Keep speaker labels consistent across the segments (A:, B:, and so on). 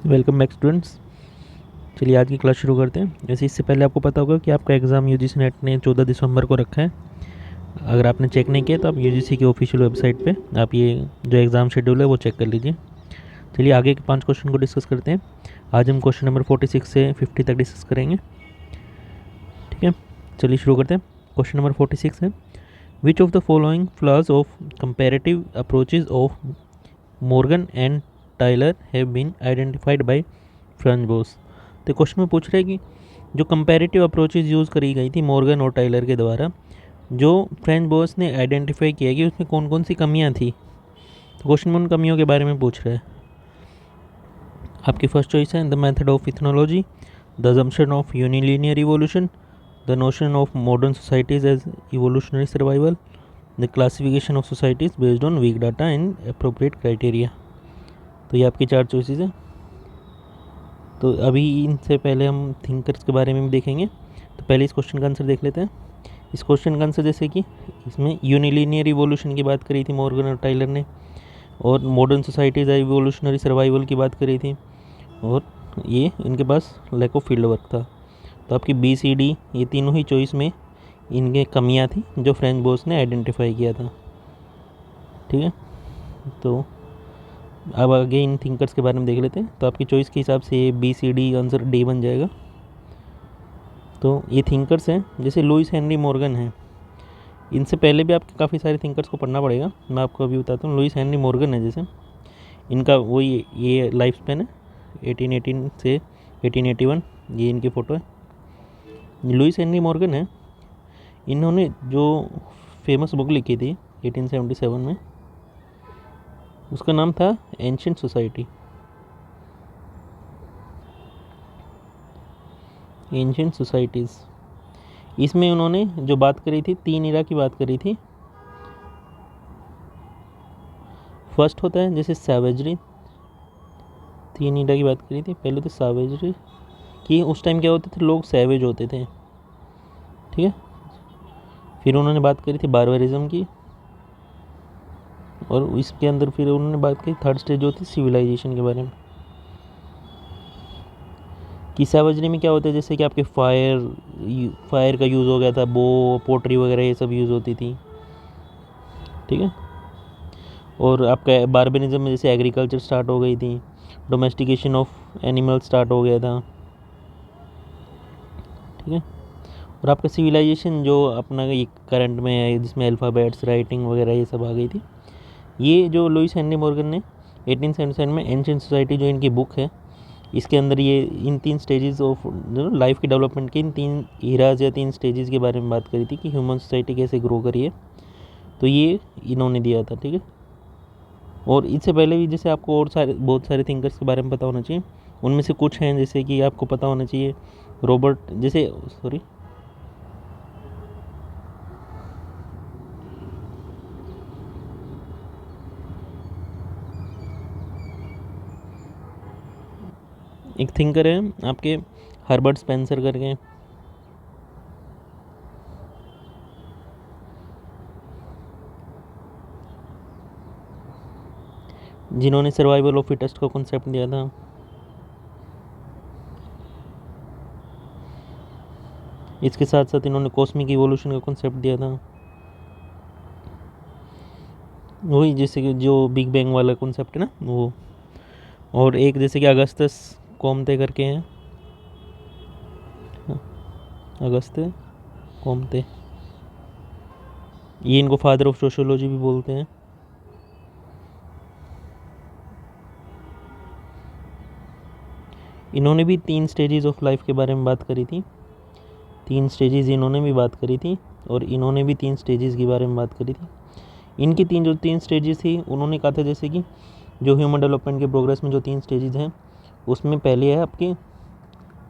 A: Welcome back students. चलिए आज की क्लास शुरू करते हैं। वैसे इससे पहले आपको पता होगा कि आपका एग्ज़ाम यूजीसी नेट ने 14 दिसंबर को रखा है। अगर आपने चेक नहीं किया तो आप यूजीसी की ऑफिशियल वेबसाइट पे आप ये जो एग्ज़ाम शेड्यूल है वो चेक कर लीजिए। चलिए आगे के 5 क्वेश्चन को डिस्कस करते हैं। आज हम क्वेश्चन नंबर 46 से 50 तक डिस्कस करेंगे। ठीक है, चलिए शुरू करते हैं। क्वेश्चन नंबर 46 है, which of the following flaws of comparative approaches of Morgan and Tylor have been identified by Franz Boas. तो क्वेश्चन में पूछ रहे हैं कि जो कंपैरेटिव अप्रोचेज यूज़ करी गई थी मॉर्गन और टाइलर के द्वारा, जो फ्रेंच बोस ने आइडेंटिफाई किया कि उसमें कौन कौन सी कमियां थी। तो क्वेश्चन में उन कमियों के बारे में पूछ रहे हैं। आपकी फर्स्ट चॉइस है the method of ethnology, the assumption of unilinear evolution, the notion of modern societies as evolutionary survival, the classification of societies based on weak data and appropriate criteria. तो ये आपकी 4 चॉइसेस है। तो अभी इनसे पहले हम थिंकर्स के बारे में भी देखेंगे। तो पहले इस क्वेश्चन का आंसर देख लेते हैं। इस क्वेश्चन का आंसर जैसे कि इसमें यूनिलीनियर इवोल्यूशन की बात करी थी मॉर्गन और टाइलर ने, और मॉडर्न सोसाइटीज इवोल्यूशनरी सर्वाइवल की बात करी थी, और ये इनके पास लैक ऑफ फील्ड वर्क था। तो आपकी बी सी डी ये तीनों ही चॉइस में इनके कमियां थी जो फ्रेंच बोस ने आइडेंटिफाई किया था। ठीक है, तो अब आगे इन थिंकर्स के बारे में देख लेते हैं। तो आपकी चॉइस के हिसाब से ये B C D answer D बन जाएगा। तो ये थिंकर्स हैं जैसे लुइस हेनरी मॉर्गन है। इनसे पहले भी आपके काफ़ी सारे थिंकर्स को पढ़ना पड़ेगा, मैं आपको अभी बताता हूँ। लुइस हेनरी मॉर्गन है जैसे, इनका वही ये लाइफ स्पैन है 1818 से 1881, ये इनकी फ़ोटो है। लुइस हेनरी मॉर्गन है, इन्होंने जो फेमस बुक लिखी थी 1877 में, उसका नाम था एंशिएंट सोसाइटी। एंशिएंट सोसाइटीज़, इसमें उन्होंने जो बात करी थी 3 इरा की बात करी थी। फर्स्ट होता है जैसे सैवेजरी, 3 इरा की बात करी थी। पहले तो सैवेजरी कि उस टाइम क्या होते थे, लोग सैवेज होते थे। ठीक है, फिर उन्होंने बात करी थी बार्बरिज्म की, और इसके अंदर फिर उन्होंने बात करी थर्ड स्टेज होती है सिविलाइजेशन के बारे में। कि सैवेजरी में क्या होता है, जैसे कि आपके फायर का यूज़ हो गया था, बो पोट्री वगैरह ये सब यूज़ होती थी। ठीक है, और आपका बार्बरिज्म में जैसे एग्रीकल्चर स्टार्ट हो गई थी, डोमेस्टिकेशन ऑफ एनिमल स्टार्ट हो गया था। ठीक है, और आपका सिविलाइजेशन जो अपना ये करंट में है, जिसमें अल्फ़ाबेट्स राइटिंग वगैरह ये सब आ गई थी। ये जो लुइस हेनरी मॉर्गन ने 1877 में एंशिएंट सोसाइटी जो इनकी बुक है, इसके अंदर ये इन 3 स्टेजेस ऑफ जो लाइफ की डेवलपमेंट के इन 3 इराज या 3 स्टेजेस के बारे में बात करी थी कि ह्यूमन सोसाइटी कैसे ग्रो करी है। तो ये इन्होंने दिया था। ठीक है, और इससे पहले भी जैसे आपको और बहुत सारे थिंकर्स के बारे में पता होना चाहिए। उनमें से कुछ हैं जैसे कि आपको पता होना चाहिए रॉबर्ट, जैसे सॉरी एक थिंकर है आपके हर्बर्ट स्पेंसर करके, जिन्होंने सर्वाइवल ऑफ फिटेस्ट का कॉन्सेप्ट दिया था। इसके साथ साथ इन्होंने कॉस्मिक इवोल्यूशन का कॉन्सेप्ट दिया था, वही जैसे कि जो बिग बैंग वाला कॉन्सेप्ट है ना वो। और एक जैसे कि अगस्तस कॉम्ते करके हैं, अगस्ते कॉम्ते, ये इनको फादर ऑफ सोशियोलॉजी भी बोलते हैं। इन्होंने भी 3 स्टेजेस ऑफ लाइफ के बारे में बात करी थी। 3 स्टेजेस इन्होंने भी बात करी थी, और इन्होंने भी 3 स्टेजेस के बारे में बात करी थी। इनकी 3 स्टेजेस थी, उन्होंने कहा था जैसे कि जो ह्यूमन डेवलपमेंट के प्रोग्रेस में जो 3 स्टेजेस हैं, उसमें पहले है आपकी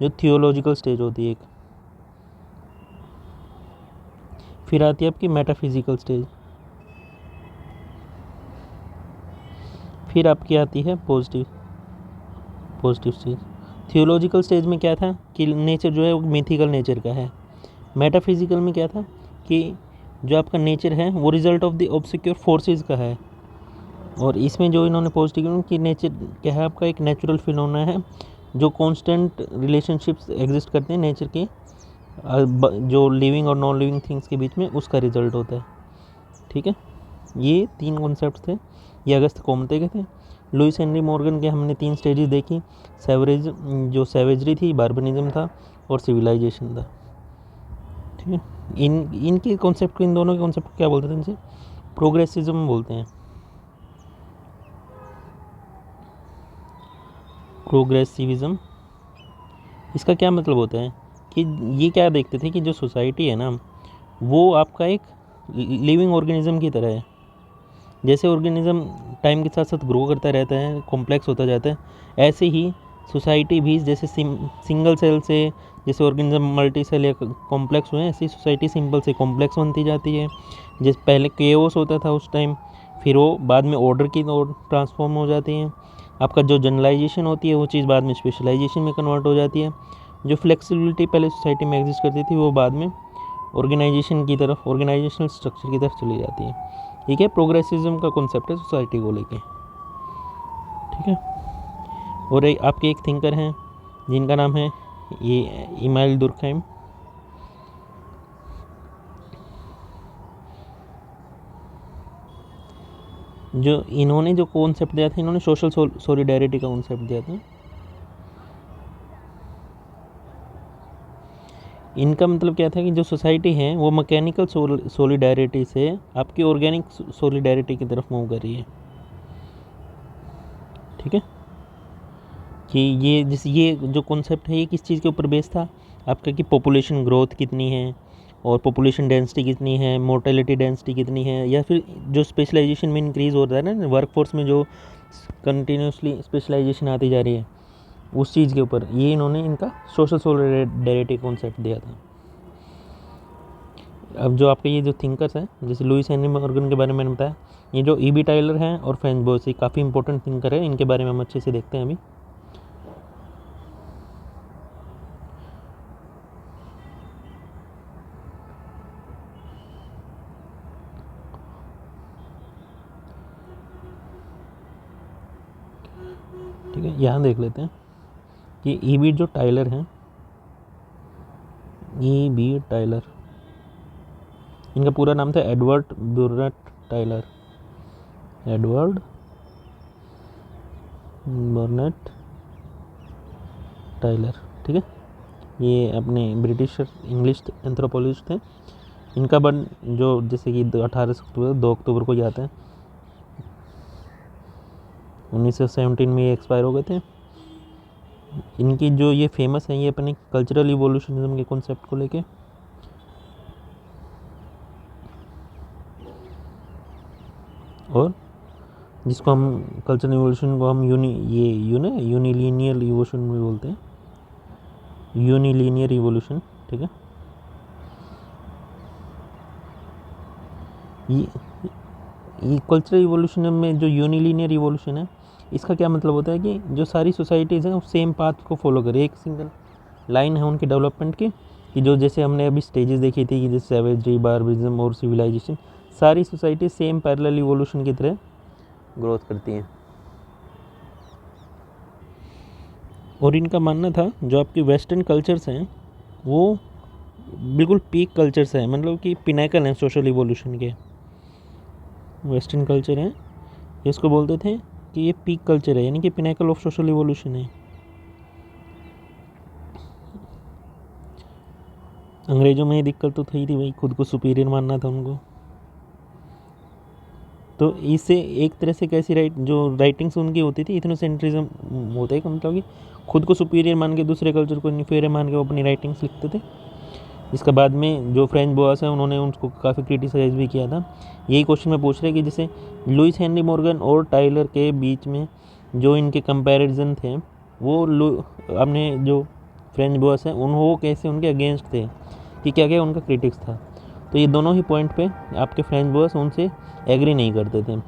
A: जो थियोलॉजिकल स्टेज होती है एक, फिर आती है आपकी मेटाफिजिकल स्टेज, फिर आपकी आती है पॉजिटिव स्टेज। थियोलॉजिकल स्टेज में क्या था कि नेचर जो है वो मिथिकल नेचर का है। मेटाफिजिकल में क्या था कि जो आपका नेचर है वो result of the obscure forces का है। और इसमें जो इन्होंने पोज किया कि नेचर क्या है, आपका एक नेचुरल फिनोमेना है जो कांस्टेंट रिलेशनशिप्स एग्जिस्ट करते हैं नेचर के जो लिविंग और नॉन लिविंग थिंग्स के बीच में, उसका रिजल्ट होता है। ठीक है, ये 3 कॉन्सेप्ट थे, ये अगस्त कोमते के थे। लुइस हेनरी मॉर्गन के हमने 3 स्टेजेस देखी, जो सैवेजरी थी, बार्बनिज्म था और सिविलाइजेशन था। ठीक है, इनके कॉन्सेप्ट को, इन दोनों के कॉन्सेप्ट को क्या बोलते थे, इनसे प्रोग्रेसिज्म बोलते हैं। प्रोग्रेसिविज्म, इसका क्या मतलब होता है कि ये क्या देखते थे कि जो सोसाइटी है ना, वो आपका एक लिविंग ऑर्गेनिज्म की तरह है। जैसे ऑर्गेनिज्म टाइम के साथ साथ ग्रो करता रहता है, कॉम्प्लेक्स होता जाता है, ऐसे ही सोसाइटी भी जैसे सिंगल सेल से जैसे ऑर्गेनिज्म मल्टी सेल या कॉम्प्लेक्स हुए, ऐसी सोसाइटी सिंपल से कॉम्प्लेक्स बनती जाती है। जैसे पहले केओस होता था उस टाइम, फिर वो बाद में ऑर्डर की ओर ट्रांसफॉर्म हो जाती है। आपका जो जनरलाइजेशन होती है वो चीज़ बाद में स्पेशलाइजेशन में कन्वर्ट हो जाती है। जो फ्लेक्सिबिलिटी पहले सोसाइटी में एग्जिस्ट करती थी वो बाद में ऑर्गेनाइजेशन की तरफ, ऑर्गेनाइजेशनल स्ट्रक्चर की तरफ चली जाती है। ठीक है, प्रोग्रेसिज्म का कॉन्सेप्ट है सोसाइटी को लेके। ठीक है, और आपके एक थिंकर हैं जिनका नाम है ये इमाइल दुर्कheim। जो इन्होंने जो कॉन्सेप्ट दिया था, इन्होंने सोशल सॉलिडेरिटी का कॉन्सेप्ट दिया था। इनका मतलब क्या था कि जो सोसाइटी है वो मैकेनिकल सॉलिडेरिटी से आपकी ऑर्गेनिक सॉलिडेरिटी की तरफ मूव कर रही है। ठीक है, कि ये जो कॉन्सेप्ट है ये किस चीज़ के ऊपर बेस था आपका, कि पॉपुलेशन ग्रोथ कितनी है और पॉपुलेशन डेंसिटी कितनी है, मोर्टेलिटी डेंसिटी कितनी है, या फिर जो स्पेशलाइजेशन में इंक्रीज़ हो रहा है ना वर्कफोर्स में, जो कंटिन्यूसली स्पेशलाइजेशन आती जा रही है, उस चीज़ के ऊपर ये इन्होंने इनका सोशल सॉलिडेरिटी कॉन्सेप्ट दिया था। अब जो आपके ये जो थिंकर्स हैं, जैसे लुइस हेनरी मॉर्गन के बारे में मैंने बताया, ये जो ई बी टाइलर हैं और फ्रेंच बोयस, ये काफ़ी इंपॉर्टेंट थिंकर है, इनके बारे में हम अच्छे से देखते हैं अभी। ठीक है, यहाँ देख लेते हैं कि ई बी जो टाइलर हैं, ई बी टाइलर, इनका पूरा नाम था एडवर्ड बुर्नेट टाइलर, एडवर्ड बुर्नेट टाइलर। ठीक है, ये अपने ब्रिटिश इंग्लिश एंथ्रोपोलॉजिस्ट थे। इनका बर्थ जो जैसे कि 2 अक्टूबर को आता है, 1917 में ये एक्सपायर हो गए थे। इनकी जो ये फेमस है, ये अपने कल्चरल इवोल्यूशनिज्म के कॉन्सेप्ट को लेके, और जिसको हम कल्चरल इवोल्यूशन को हम यूनिलीनियर इवोल्यूशन भी बोलते हैं, यूनिलीनियर इवोल्यूशन। ठीक है, ये कल्चरल इवोल्यूशन में जो यूनिलीनियर इवोल्यूशन है, इसका क्या मतलब होता है कि जो सारी सोसाइटीज़ हैं वो सेम पाथ को फॉलो करें, एक सिंगल लाइन है उनकी डेवलपमेंट की, कि जो जैसे हमने अभी स्टेजेस देखी थी कि जैसे सैवेजरी, बार्बरिज्म और सिविलाइजेशन, सारी सोसाइटी सेम पैरेलल इवोल्यूशन की तरह ग्रोथ करती हैं। और इनका मानना था जो आपके वेस्टर्न कल्चर्स हैं वो बिल्कुल पीक कल्चर्स हैं, मतलब कि पिनैकल हैं सोशल इवोल्यूशन के। वेस्टर्न कल्चर हैं, इसको बोलते थे कि ये पीक कल्चर है, यानी कि पिनैकल ऑफ सोशल इवोल्यूशन है। अंग्रेज़ों में ये दिक्कत तो थी भाई, खुद को सुपीरियर मानना था उनको। तो इससे एक तरह से कैसी जो राइटिंग्स उनकी होती थी, इथनोसेंट्रिज्म होता है कि मतलब कि खुद को सुपीरियर मान के दूसरे कल्चर को इन्फीरियर मान के वो अपनी राइटिंग्स लिखते थे। इसके बाद में जो फ्रेंच बॉयस हैं उन्होंने उसको काफ़ी क्रिटिसाइज भी किया था। यही क्वेश्चन में पूछ रहे कि जैसे लुइस हेनरी मॉर्गन और टाइलर के बीच में जो इनके कंपैरिजन थे, वो अपने जो फ्रेंच बॉयस हैं वो कैसे उनके अगेंस्ट थे, कि क्या क्या उनका क्रिटिक्स था। तो ये दोनों ही पॉइंट पे आपके फ्रेंच बॉयस उनसे एग्री नहीं करते थे।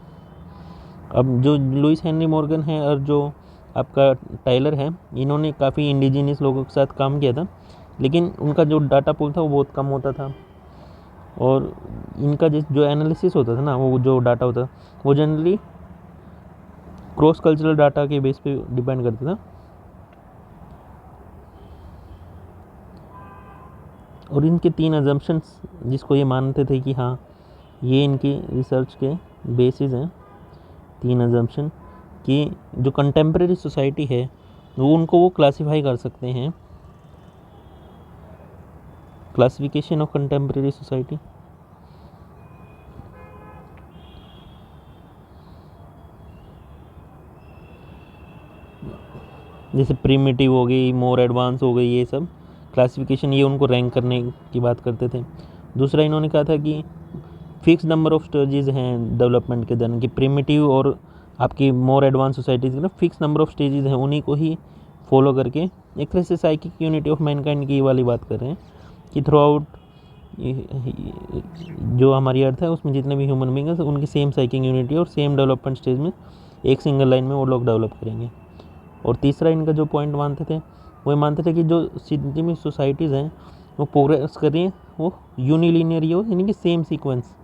A: अब जो लुइस हेनरी मॉर्गन है और जो आपका टाइलर है, इन्होंने काफ़ी इंडिजिनियस लोगों के साथ काम किया था, लेकिन उनका जो डाटा पूल था वो बहुत कम होता था, और इनका जो एनालिसिस होता था ना, वो जो डाटा होता वो जनरली क्रॉस कल्चरल डाटा के बेस पे डिपेंड करता था। और इनके 3 अजम्पशंस जिसको ये मानते थे कि हाँ ये इनकी रिसर्च के बेसिस हैं, 3 अजम्पशन कि जो कंटेम्प्रेरी सोसाइटी है वो उनको वो क्लासीफाई कर सकते हैं। क्लासिफिकेशन ऑफ कंटेम्प्रेरी सोसाइटी, जैसे प्रिमिटिव हो गई, मोर एडवांस हो गई, ये सब क्लासिफिकेशन ये उनको रैंक करने की बात करते थे। दूसरा इन्होंने कहा था कि फिक्स नंबर ऑफ स्टेजेस हैं डेवलपमेंट के दौरान, कि प्रिमिटिव और आपकी मोर एडवांस सोसाइटीज़ के ना फिक्स नंबर ऑफ स्टेजेस हैं, उन्हीं को ही फॉलो करके एक तरह से साइकिक यूनिटी ऑफ मैनकाइंड की वाली बात कर रहे हैं कि थ्रू आउट जो हमारी अर्थ है उसमें जितने भी ह्यूमन बींग हैं उनकी सेम साइकिक यूनिटी और सेम डेवलपमेंट स्टेज में एक सिंगल लाइन में वो लोग डेवलप करेंगे। और तीसरा इनका जो पॉइंट मानते थे वो मानते थे कि जो जितनी भी सोसाइटीज़ हैं वो प्रोग्रेस कर रही हैं वो यूनिलीनियर ही हो, यानी कि सेम सीक्वेंस,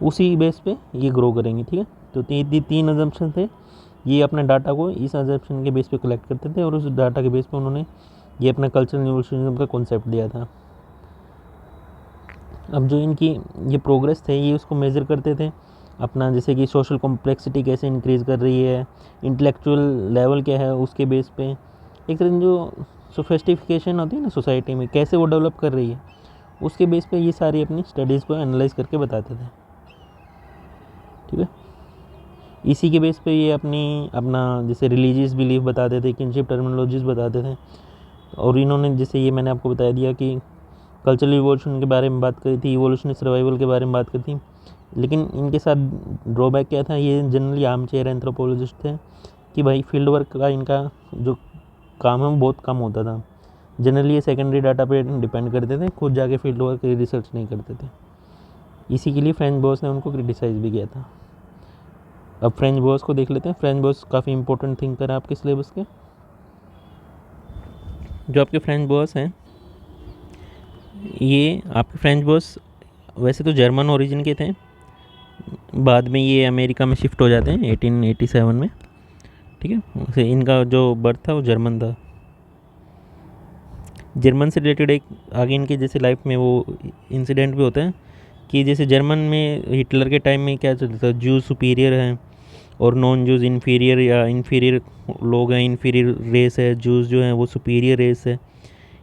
A: उसी बेस पे ये ग्रो करेंगी। ठीक है, तो 3 अजम्पशन थे। ये अपने डाटा को इस अजम्पशन के बेस पे कलेक्ट करते थे और उस डाटा के बेस पे उन्होंने ये अपना कल्चरल इवोल्यूशनिज्म का कॉन्सेप्ट दिया था। अब जो इनकी ये प्रोग्रेस थे ये उसको मेज़र करते थे अपना, जैसे कि सोशल कॉम्प्लेक्सिटी कैसे इंक्रीज़ कर रही है, इंटेलेक्चुअल लेवल क्या है उसके बेस पे, एक तरह जो सोफिस्टिफिकेशन होती है ना सोसाइटी में कैसे वो डेवलप कर रही है, उसके बेस पे ये सारी अपनी स्टडीज़ को एनालाइज करके बताते थे। ठीक है, इसी के बेस पे ये अपना जैसे रिलीजियस बिलीफ बताते थे, किनशिप टर्मिनोलॉजीज बताते थे। और इन्होंने जैसे ये मैंने आपको बता दिया कि कल्चरल इवोल्यूशन के बारे में बात करी थी, इवोल्यूशनरी सर्वाइवल के बारे में बात करी थी, लेकिन इनके साथ ड्रॉबैक क्या था, ये जनरली आर्म चेयर एंथ्रोपोलॉजिस्ट थे कि भाई फील्ड वर्क का इनका जो काम है वो बहुत कम होता था। जनरली ये सेकेंडरी डाटा पे डिपेंड करते थे, खुद जाके फील्ड वर्क रिसर्च नहीं करते थे। इसी के लिए फ्रेंच बॉस ने उनको क्रिटिसाइज़ भी किया था। अब फ्रेंच बॉस को देख लेते हैं। फ्रेंच बॉस काफ़ी इंपॉर्टेंट थिंकर है आपके सिलेबस के। जो आपके फ्रेंच बॉस हैं, ये आपके फ्रेंच बॉस वैसे तो जर्मन ओरिजिन के थे, बाद में ये अमेरिका में शिफ्ट हो जाते हैं 1887 में। ठीक है, वैसे इनका जो बर्थ था वो जर्मन था। जर्मन से रिलेटेड एक आगे इनके जैसे लाइफ में वो इंसिडेंट भी होता है कि जैसे जर्मन में हिटलर के टाइम में क्या चलता था, जूस सुपीरियर हैं और नॉन जूस इन्फीरियर, या इन्फीरियर लोग हैं, इन्फीरियर रेस है, जूस जो हैं वो सुपीरियर रेस है।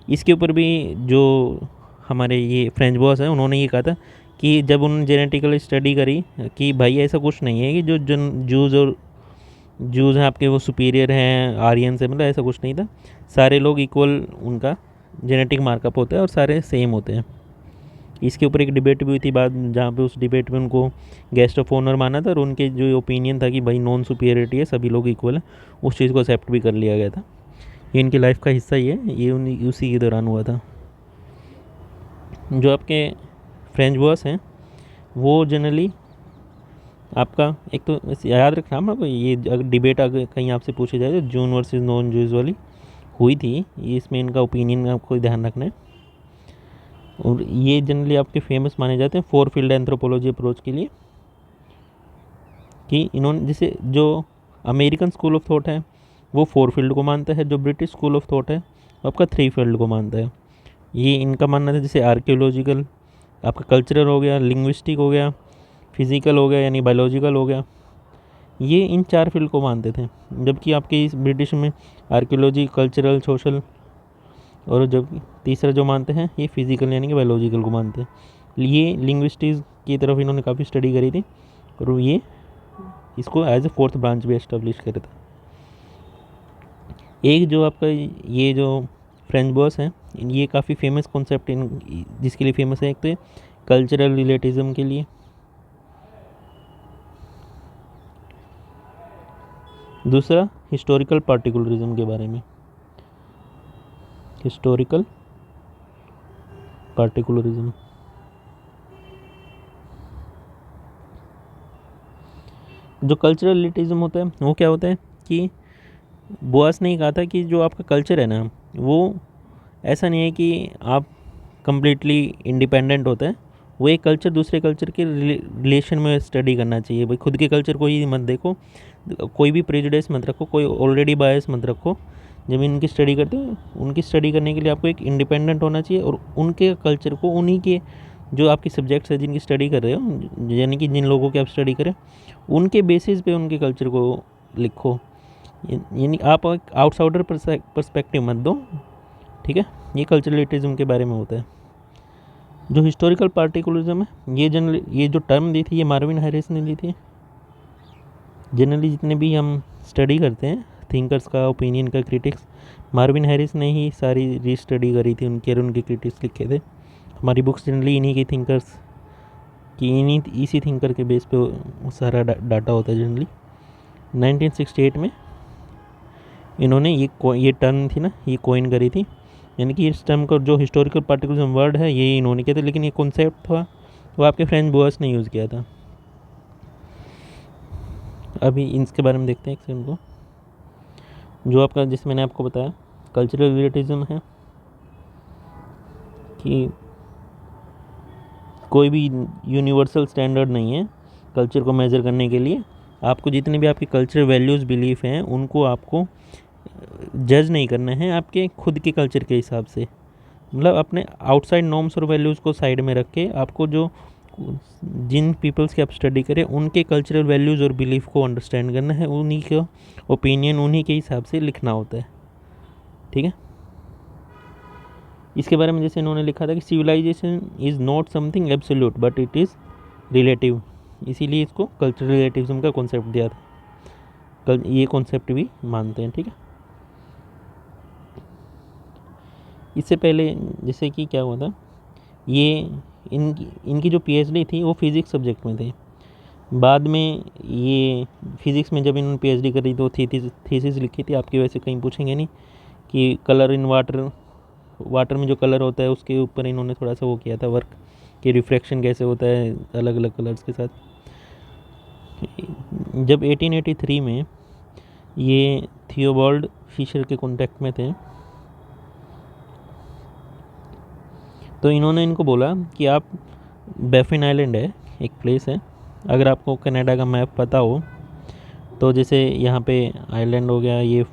A: इसके ऊपर भी जो हमारे ये फ्रेंच बॉस हैं उन्होंने ये कहा था कि जब उन्होंने जेनेटिकल स्टडी करी कि भाई ऐसा कुछ नहीं है कि जो जूस और जूस हैं आपके वो सुपीरियर हैं आर्यन से, मतलब ऐसा कुछ नहीं था। सारे लोग इक्वल उनका जेनेटिक मार्कअप होता है और सारे सेम होते हैं। इसके ऊपर एक डिबेट भी हुई थी बाद, जहाँ पे उस डिबेट में उनको गेस्ट ऑफ ऑनर माना था और उनके जो ओपिनियन था कि भाई नॉन सुपीरियरिटी है, सभी लोग इक्वल है, उस चीज़ को एक्सेप्ट भी कर लिया गया था। ये इनकी लाइफ का हिस्सा ही है, ये उसी के दौरान हुआ था। जो आपके फ्रेंच बॉस हैं वो जनरली आपका एक तो याद रखना आपको, ये अगर डिबेट अगर कहीं आपसे पूछे जाए तो जून वर्सेस नॉन जूस वाली हुई थी, ये इसमें इनका ओपिनियन आपको ध्यान रखना है। और ये जनरली आपके फेमस माने जाते हैं 4 फील्ड एंथ्रोपोलॉजी अप्रोच के लिए, कि इन्होंने जैसे जो अमेरिकन स्कूल ऑफ थॉट है वो 4 फील्ड को मानता है, जो ब्रिटिश स्कूल ऑफ थॉट है वो आपका 3 फील्ड को मानता है। ये इनका मानना था जैसे आर्कियोलॉजिकल, आपका कल्चरल हो गया, लिंग्विस्टिक हो गया, फिज़िकल हो गया यानी बायोलॉजिकल हो गया, ये इन 4 फील्ड को मानते थे। जबकि आपके इस ब्रिटिश में आर्कियोलॉजी, कल्चरल, सोशल, और जब तीसरा जो मानते हैं ये फिज़िकल यानी कि बायोलॉजिकल को मानते हैं। ये लिंग्विस्टिक्स की तरफ इन्होंने काफ़ी स्टडी करी थी और ये इसको एज ए 4th ब्रांच भी एस्टेब्लिश करे था। एक जो आपका ये जो फ्रेंच बॉस हैं, ये काफ़ी फेमस कॉन्सेप्ट इन जिसके लिए फेमस है, एक तो कल्चरल रिलेटिज्म के लिए, दूसरा हिस्टोरिकल पार्टिकुलरिज्म के बारे में। हिस्टोरिकल पार्टिकुलरिज्म, जो कल्चरल रिलेटिज्म होता है वो क्या होता है कि बोआस ने ही कहा था कि जो आपका कल्चर है ना वो ऐसा नहीं है कि आप कंप्लीटली इंडिपेंडेंट होता है, वो एक कल्चर दूसरे कल्चर के रिलेशन में स्टडी करना चाहिए। भाई खुद के कल्चर को ही मत देखो, कोई भी प्रेजुडिस मत रखो, कोई ऑलरेडी बायस मत रखो। जब इनकी स्टडी करते हो, उनकी स्टडी करने के लिए आपको एक इंडिपेंडेंट होना चाहिए और उनके कल्चर को, उन्हीं के जो आपकी सब्जेक्ट्स है जिनकी स्टडी कर रहे हो, यानी कि जिन लोगों की आप स्टडी करें, उनके बेसिस पे उनके कल्चर को लिखो। यानी आप एक आउटसाइडर पर्सपेक्टिव मत दो, ठीक है। ये कल्चरलिटिज्म के बारे में होता है। जो हिस्टोरिकल पार्टिकुलरिज्म है, ये जो टर्म दी थी, ये मार्विन हैरिस ने दी थी। जनरली जितने भी हम स्टडी करते हैं थिंकर्स का, ओपिनियन का, क्रिटिक्स, मार्विन हैरिस ने ही सारी रीस्टडी करी थी उनके, और उनके क्रिटिक्स लिखे थे। हमारी बुक्स जनरली इन्हीं की थिंकर्स की, इसी थिंकर के बेस पे सारा डाटा होता है जनरली। 1968 में इन्होंने ये टर्म थी ना, ये कॉइन करी थी। यानी कि इस टर्म का जो हिस्टोरिकल पार्टिकुलरिज्म वर्ड है, ये इन्होंने किया था, लेकिन ये कॉन्सेप्ट था वो आपके फ्रेंच बोअर्स ने यूज़ किया था। अभी इसके बारे में देखते हैं एक सेकंड को। जो आपका, जिस मैंने आपको बताया कल्चरल रिलेटिविज्म है कि कोई भी यूनिवर्सल स्टैंडर्ड नहीं है कल्चर को मेज़र करने के लिए। आपको जितने भी आपके कल्चरल वैल्यूज़, बिलीफ हैं, उनको आपको जज नहीं करना है आपके खुद के कल्चर के हिसाब से। मतलब अपने आउटसाइड नॉर्म्स और वैल्यूज़ को साइड में रख के आपको जो जिन पीपल्स की आप स्टडी करें उनके कल्चरल वैल्यूज़ और बिलीफ को अंडरस्टैंड करना है, उन्हीं का ओपिनियन उन्हीं के हिसाब से लिखना होता है, ठीक है। इसके बारे में जैसे इन्होंने लिखा था कि civilisation is not something absolute but it is relative, इसीलिए इसको कल्चरल रिलेटिविज्म का कॉन्सेप्ट दिया था। ये कॉन्सेप्ट भी मानते हैं, ठीक है। इससे पहले जैसे कि क्या हुआ था, ये इनकी जो पीएचडी थी वो फिज़िक्स सब्जेक्ट में थे। बाद में ये फिज़िक्स में जब इन्होंने पीएचडी करी तो थीसिस लिखी थी, आपकी वैसे कहीं पूछेंगे नहीं, कि कलर इन वाटर में जो कलर होता है उसके ऊपर इन्होंने थोड़ा सा वो किया था वर्क, कि रिफ्रैक्शन कैसे होता है अलग अलग कलर्स के साथ। जब 1883 में ये थियोबाल्ड फिशर के कॉन्टैक्ट में थे, तो इन्होंने इनको बोला कि आप, बैफिन आइलैंड है एक प्लेस है, अगर आपको कनाडा का मैप पता हो तो जैसे यहाँ पे आइलैंड हो गया, ये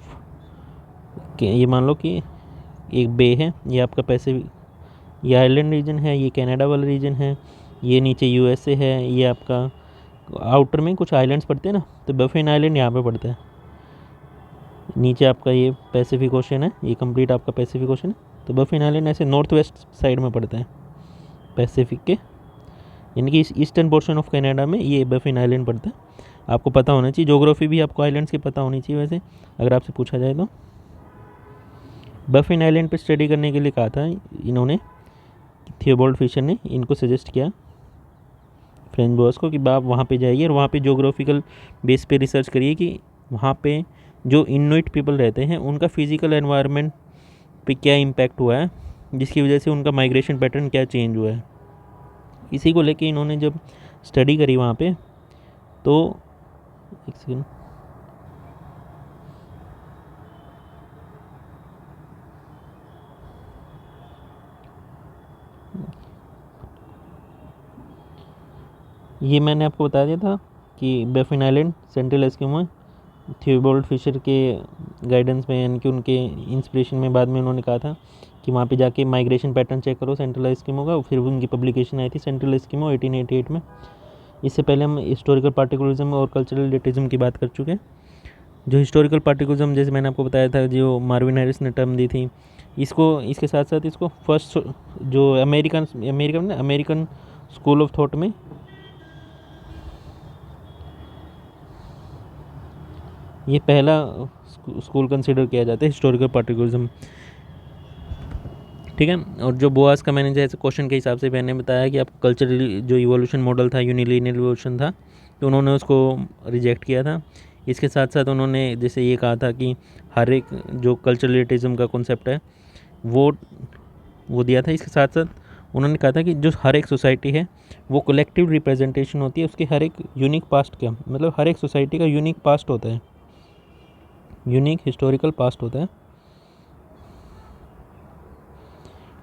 A: मान लो कि एक बे है, ये आपका पैसिफिक, ये आइलैंड रीजन है, ये कनाडा वाला रीजन है, ये नीचे यूएसए है, ये आपका आउटर में कुछ आइलैंड्स पड़ते हैं ना, तो बैफिन आइलैंड यहाँ पे पड़ता है। नीचे आपका ये पैसिफिक ओशन है, ये कंप्लीट आपका पैसिफिक ओशन है, तो बैफिन आइलैंड ऐसे नॉर्थ वेस्ट साइड में पड़ता है पैसिफिक के, यानी कि इस ईस्टर्न पोर्शन ऑफ कनाडा में ये बैफिन आइलैंड पड़ता है। आपको पता होना चाहिए, ज्योग्राफी भी आपको आइलैंड्स की पता होनी चाहिए वैसे, अगर आपसे पूछा जाए तो। बैफिन आइलैंड पे स्टडी करने के लिए कहा था इन्होंने, थियोबाल्ड फिशर ने इनको सजेस्ट किया फ्रेंच बॉस को, कि आप वहाँ पे जाइए और वहाँ पे ज्योग्राफिकल बेस पे रिसर्च करिए कि वहाँ पे जो इनुइट पीपल रहते हैं उनका फिज़िकल एनवायरनमेंट पे क्या इम्पैक्ट हुआ है, जिसकी वजह से उनका माइग्रेशन पैटर्न क्या चेंज हुआ है। इसी को लेके इन्होंने जब स्टडी करी वहाँ पे, तो एक सेकेंड, ये मैंने आपको बता दिया था कि Baffin Island central Eskimo, Theobald Fischer के गाइडेंस में, यानी कि उनके इंस्पिरेशन में बाद में उन्होंने कहा था कि वहाँ पे जाके माइग्रेशन पैटर्न चेक करो सेंट्रल एस्किमो का। फिर उनकी पब्लिकेशन आई थी सेंट्रल एस्किमो 1888 में। इससे पहले हम हिस्टोरिकल पार्टिकुलरिज्म और कल्चरल रिलेटिविज्म की बात कर चुके हैं। जो हिस्टोरिकल पार्टिकुलरिज्म, जैसे मैंने आपको बताया था, जो मार्विन हैरिस ने टर्म दी थी, इसके साथ साथ इसको फर्स्ट जो अमेरिकन स्कूल ऑफ थॉट में ये पहला स्कूल कंसिडर किया जाता है हिस्टोरिकल पार्टिकुलरिज्म, ठीक है। और जो बोआस का मैंने जैसे क्वेश्चन के हिसाब से मैंने बताया कि आपको कल्चरल जो इवोल्यूशन मॉडल था, यूनिलिनियर इवोल्यूशन था, तो उन्होंने उसको रिजेक्ट किया था। इसके साथ साथ उन्होंने जैसे ये कहा था कि हर एक जो कल्चरल रिलेटिविज्म का कॉन्सेप्ट है वो दिया था। इसके साथ साथ उन्होंने कहा था कि जो हर एक सोसाइटी है वो कलेक्टिव रिप्रेजेंटेशन होती है उसके हर एक यूनिक पास्ट का, मतलब हर एक सोसाइटी का यूनिक पास्ट होता है, यूनिक हिस्टोरिकल पास्ट होता है।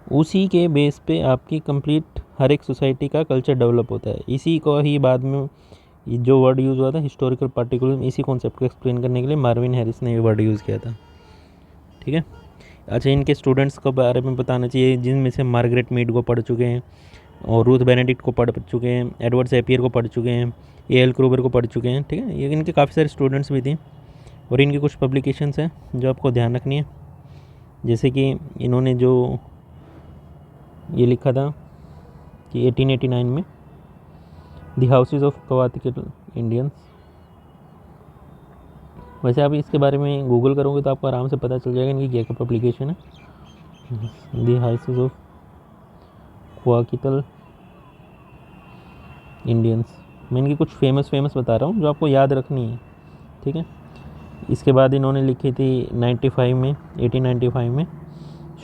A: उसी के बेस पे आपकी कंप्लीट हर एक सोसाइटी का कल्चर डेवलप होता है। इसी को ही बाद में जो वर्ड यूज़ हुआ था हिस्टोरिकल पार्टिकुलर, इसी कॉन्सेप्ट को एक्सप्लेन करने के लिए मार्विन हैरिस ने ये वर्ड यूज़ किया था। ठीक है। अच्छा, इनके स्टूडेंट्स के बारे में बताना चाहिए, जिनमें से मार्गरेट मीड को पढ़ चुके हैं और रूथ बेनेडिक्ट को पढ़ चुके हैं, एडवर्ड सेपियर को पढ़ चुके हैं, ए.एल. क्रूबर को पढ़ चुके हैं। ठीक है, ये इनके काफ़ी सारे स्टूडेंट्स भी थे और इनकी कुछ पब्लिकेशंस हैं जो आपको ध्यान रखनी है। जैसे कि इन्होंने जो ये लिखा था कि 1889 में the houses of Kwakiutl Indians. वैसे आप इसके बारे में गूगल करोगे तो आपको आराम से पता चल जाएगा इनकी क्या पब्लिकेशन है। The houses of Kwakiutl Indians. मैं इनकी कुछ फेमस बता रहा हूँ जो आपको याद रखनी है। ठीक है। इसके बाद इन्होंने लिखी थी 1895 में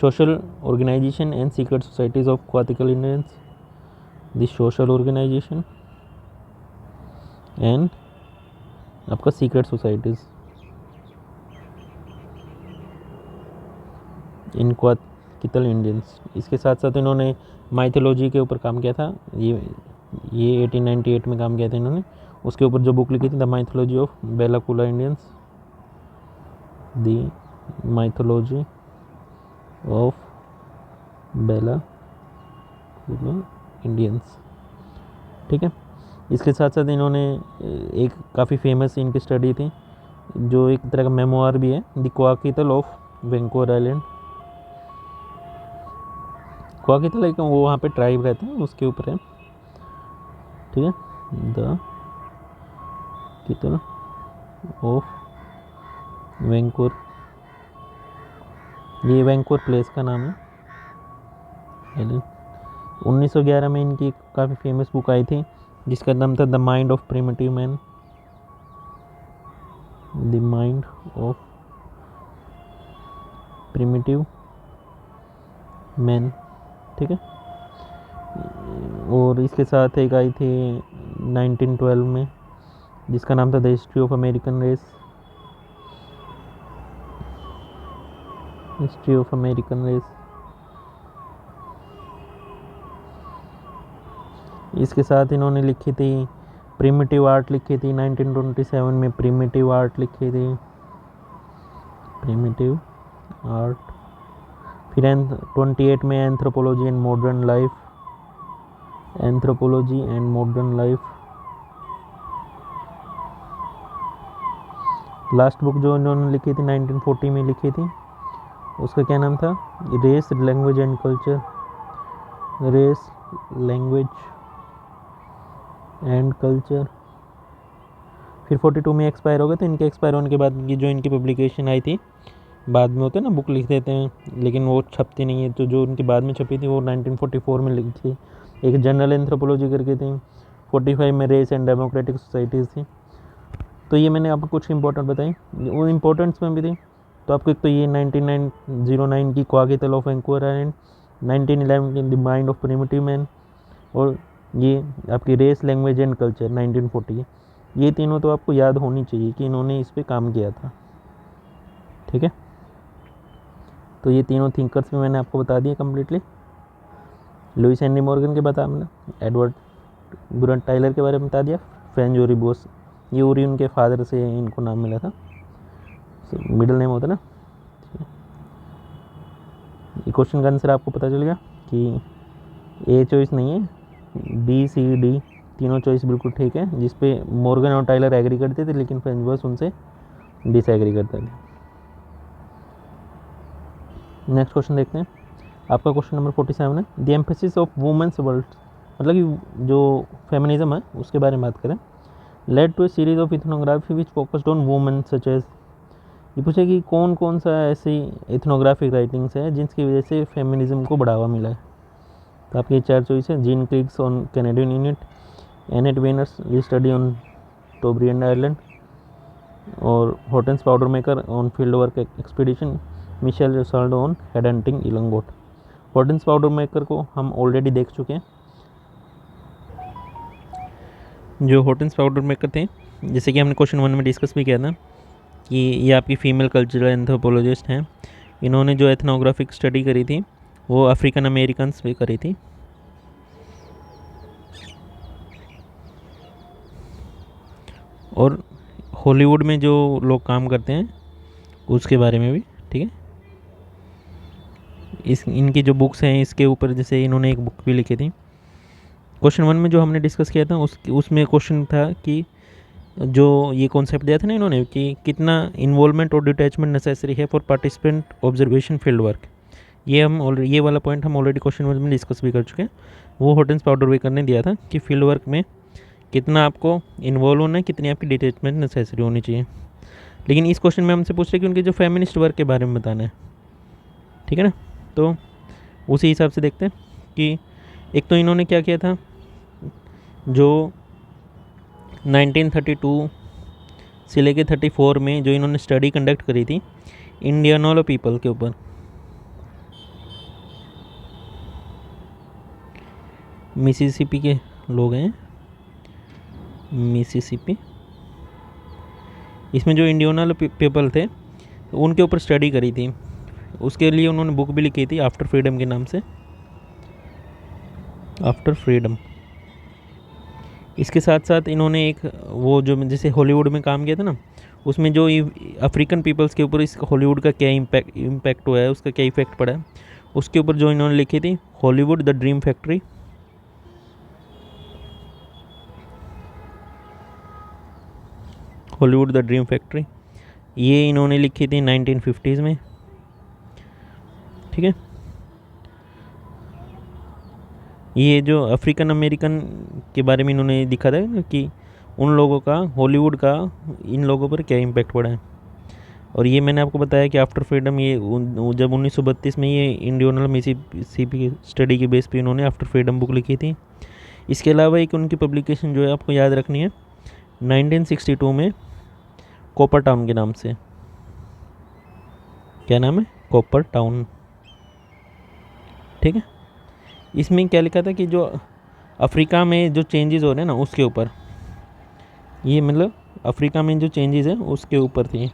A: social organisation and secret societies of Kwakiutl Indians, the social organisation and आपका secret societies in Kwakiutl Indians. इसके साथ साथ इन्होंने माइथोलॉजी के ऊपर काम किया था। ये 1898 में काम किया था इन्होंने। उसके ऊपर जो बुक लिखी थी the mythology of Bella Coola Indians, the mythology of Bella Coola Indians. ठीक है। इसके साथ साथ इन्होंने एक काफ़ी फेमस इनकी स्टडी थी जो एक तरह का मेमोआर भी है, द क्वाकितल ऑफ वैंकूवर आइलैंड। क्वाकितल एक वो वहाँ पे ट्राइब रहते हैं, उसके ऊपर है। ठीक है, द कितल ऑफ वैंकूवर, ये वैंकूवर प्लेस का नाम है। 1911 में इनकी काफ़ी फेमस बुक आई थी जिसका नाम था the mind of primitive man, the mind of primitive man. ठीक है। और इसके साथ एक आई थी 1912 में जिसका नाम था the history of American race, history of American race. इसके साथ इन्होंने लिखी थी प्रिमिटिव आर्ट, लिखी थी 1927 में प्रिमिटिव आर्ट लिखी थी, प्रिमिटिव आर्ट। फिर 28 में anthropology and modern life, anthropology and modern life. Last book जो इन्होंने लिखी थी 1940 में लिखी थी, उसका क्या नाम था, race language and culture, race language and culture. फिर 42 में एक्सपायर हो गए। तो इनके एक्सपायर होने के बाद की जो इनकी पब्लिकेशन आई थी, बाद में होते हैं ना बुक लिख देते हैं लेकिन वो छपती नहीं है, तो जो उनकी बाद में छपी थी वो 1944 में लिखी थी, एक जनरल एंथ्रोपोलॉजी करके थी। 45 में रेस एंड डेमोक्रेटिक सोसाइटीज़ थी। तो ये मैंने आपको कुछ इंपॉर्टेंट बताई, वो इंपॉर्टेंट्स में भी थी। तो आपको एक तो ये 1909 की क्वाकितल ऑफ वैंकूवर आइलैंड, 1911 की the mind of primitive man, और ये आपकी रेस लैंग्वेज एंड कल्चर 1940। ये तीनों तो आपको याद होनी चाहिए कि इन्होंने इस पर काम किया था। ठीक है। तो ये तीनों थिंकर्स भी मैंने आपको बता दिए कम्प्लीटली। लुइस हेनरी मॉर्गन के बता मैंने, एडवर्ड ग्रंट टाइलर के बारे में बता दिया, फ्रेंच ओरी बोस, ये ओरी उनके फादर से इनको नाम मिला था, मिडिल नेम होता ना। ये क्वेश्चन का आंसर आपको पता चल गया कि ए चॉइस नहीं है, बी सी डी तीनों चॉइस बिल्कुल ठीक है, जिसपे मॉर्गन और टाइलर एग्री करते थे लेकिन फ्रेंच बोस उनसे डिसएग्री करता था। नेक्स्ट क्वेश्चन देखते हैं। आपका क्वेश्चन नंबर 47 है, the emphasis of women's world, मतलब कि जो फेमिनिज्म है उसके बारे में बात करें, led to a series of ethnography which focused on women such as. ये पूछे कि कौन कौन सा ऐसी इथनोग्राफिक राइटिंग्स है जिसकी वजह से फेमिनिज्म को बढ़ावा मिला है। तो आपकी चार चॉइस है, Jean Briggs on Canadian Inuit, Annette Weiner's study on Trobriand island, और Hortense Powdermaker on field work expedition, Michelle Rosaldo on head hunting Ilongot. Hortense Powdermaker को हम ऑलरेडी देख चुके हैं। जो हॉटेंस पाउडर मेकर थे, जैसे कि हमने क्वेश्चन 1 में डिस्कस भी किया था कि ये आपकी फ़ीमेल कल्चरल एंथ्रोपोलॉजिस्ट हैं। इन्होंने जो एथनोग्राफिक स्टडी करी थी वो अफ्रीकन अमेरिकन्स पे करी थी। और हॉलीवुड में जो लोग काम करते हैं उसके बारे में भी, ठीक है। इनकी जो बुक्स हैं इसके ऊपर, जैसे इन्होंने एक बुक भी लिखी थी। क्वेश्चन 1 में जो हमने डिस्कस किया था उसमें क्वेश्चन था कि जो ये कॉन्सेप्ट दिया था ना इन्होंने कि कितना इन्वॉल्वमेंट और डिटैचमेंट नेसेसरी है for participant observation field work. ये वाला पॉइंट हम ऑलरेडी क्वेश्चन 1 में डिस्कस भी कर चुके हैं। वो हॉटेंस पाउडरवेकर ने दिया था कि फील्ड वर्क में कितना आपको इन्वॉल्व होना है, कितनी आपकी डिटैचमेंट नेसेसरी होनी चाहिए। लेकिन इस क्वेश्चन में हमसे पूछ रहे कि उनके जो फेमिनिस्ट वर्क के बारे में बताना है, ठीक है ना। तो उसी हिसाब से देखते हैं कि एक तो इन्होंने क्या किया था, जो 1932 से लेके 34 में जो इन्होंने स्टडी कंडक्ट करी थी इंडियानोला पीपल के ऊपर। मिसिसिपी के लोग हैं, मिसिसिपी। इसमें जो इंडियानोला पीपल थे उनके ऊपर स्टडी करी थी। उसके लिए उन्होंने बुक भी लिखी थी आफ्टर फ्रीडम के नाम से, आफ्टर फ्रीडम। इसके साथ साथ इन्होंने एक वो जो जैसे हॉलीवुड में काम किया था ना, उसमें जो अफ्रीकन पीपल्स के ऊपर इस हॉलीवुड का क्या इम्पैक्ट हुआ है, उसका क्या इफेक्ट पड़ा है, उसके ऊपर जो इन्होंने लिखी थी Hollywood the dream factory. Hollywood the dream factory ये इन्होंने लिखी थी 1950s में, ठीक है। ये जो अफ्रीकन अमेरिकन के बारे में इन्होंने दिखा था कि उन लोगों का, हॉलीवुड का इन लोगों पर क्या इम्पैक्ट पड़ा है। और ये मैंने आपको बताया कि आफ्टर फ्रीडम ये जब 1932 में ये इंडियनोला मिसिसिपी स्टडी के बेस पे इन्होंने आफ्टर फ्रीडम बुक लिखी थी। इसके अलावा एक उनकी पब्लिकेशन जो है आपको याद रखनी है 1962 में कॉपर टाउन के नाम से। क्या नाम है? कॉपर टाउन, ठीक है। इसमें क्या लिखा था कि जो अफ्रीका में जो चेंजेस हो रहे हैं ना उसके ऊपर, ये मतलब अफ्रीका में जो चेंजेस है उसके ऊपर थी।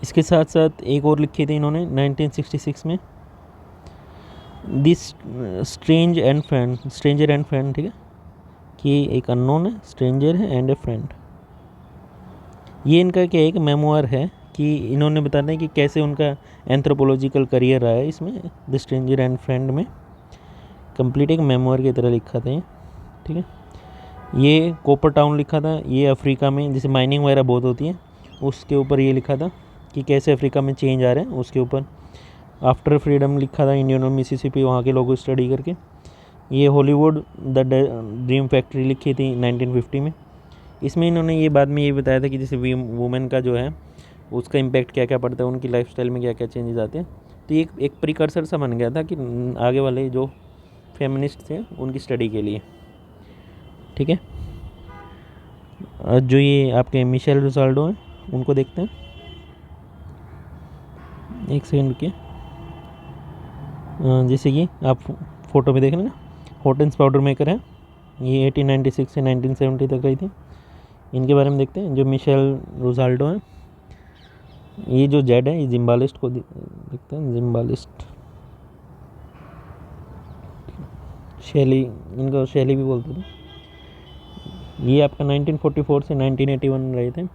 A: इसके साथ साथ एक और लिखी थी इन्होंने 1966 में दिस स्ट्रेंजर एंड फ्रेंड, ठीक है, कि एक अननोन है, स्ट्रेंजर है एंड ए फ्रेंड। ये इनका क्या एक मेमोयर है कि इन्होंने बताना है कि कैसे उनका एंथ्रोपोलॉजिकल करियर रहा है इसमें, द स्ट्रेंजर एंड फ्रेंड में। कंप्लीट एक मेमोयर की तरह लिखा था ये, ठीक है। ये कॉपर टाउन लिखा था, ये अफ्रीका में जैसे माइनिंग वगैरह बहुत होती है उसके ऊपर ये लिखा था कि कैसे अफ्रीका में चेंज आ रहे हैं उसके ऊपर। आफ्टर फ्रीडम लिखा था इंडियन मिसिसिपी, वहाँ के लोगों को स्टडी करके। ये हॉलीवुड द ड्रीम फैक्ट्री लिखी थी 1950 में। इसमें इन्होंने ये बाद में ये बताया था कि जैसे वुमेन का जो है उसका इम्पैक्ट क्या क्या पड़ता है, उनकी लाइफस्टाइल में क्या क्या चेंजेस आते हैं। तो ये एक प्रिकर्सर सा बन गया था कि आगे वाले जो फेमिनिस्ट थे उनकी स्टडी के लिए, ठीक है। जो ये आपके मिशेल रोसाल्डो हैं उनको देखते हैं, एक सेकंड के। जैसे कि आप फोटो में देख रहे हैं ना, हॉटेंस पाउडर मेकर है, ये 1896 से 1970 तक रही थी। इनके बारे में देखते हैं। जो मिशेल रोसाल्डो हैं, ये जो जेड है ये जिम्बालिस्ट को देखते हैं, जिम्बालिस्ट शैली, इनको शैली भी बोलते थे। ये आपका 1944 से 1981 रहे थे,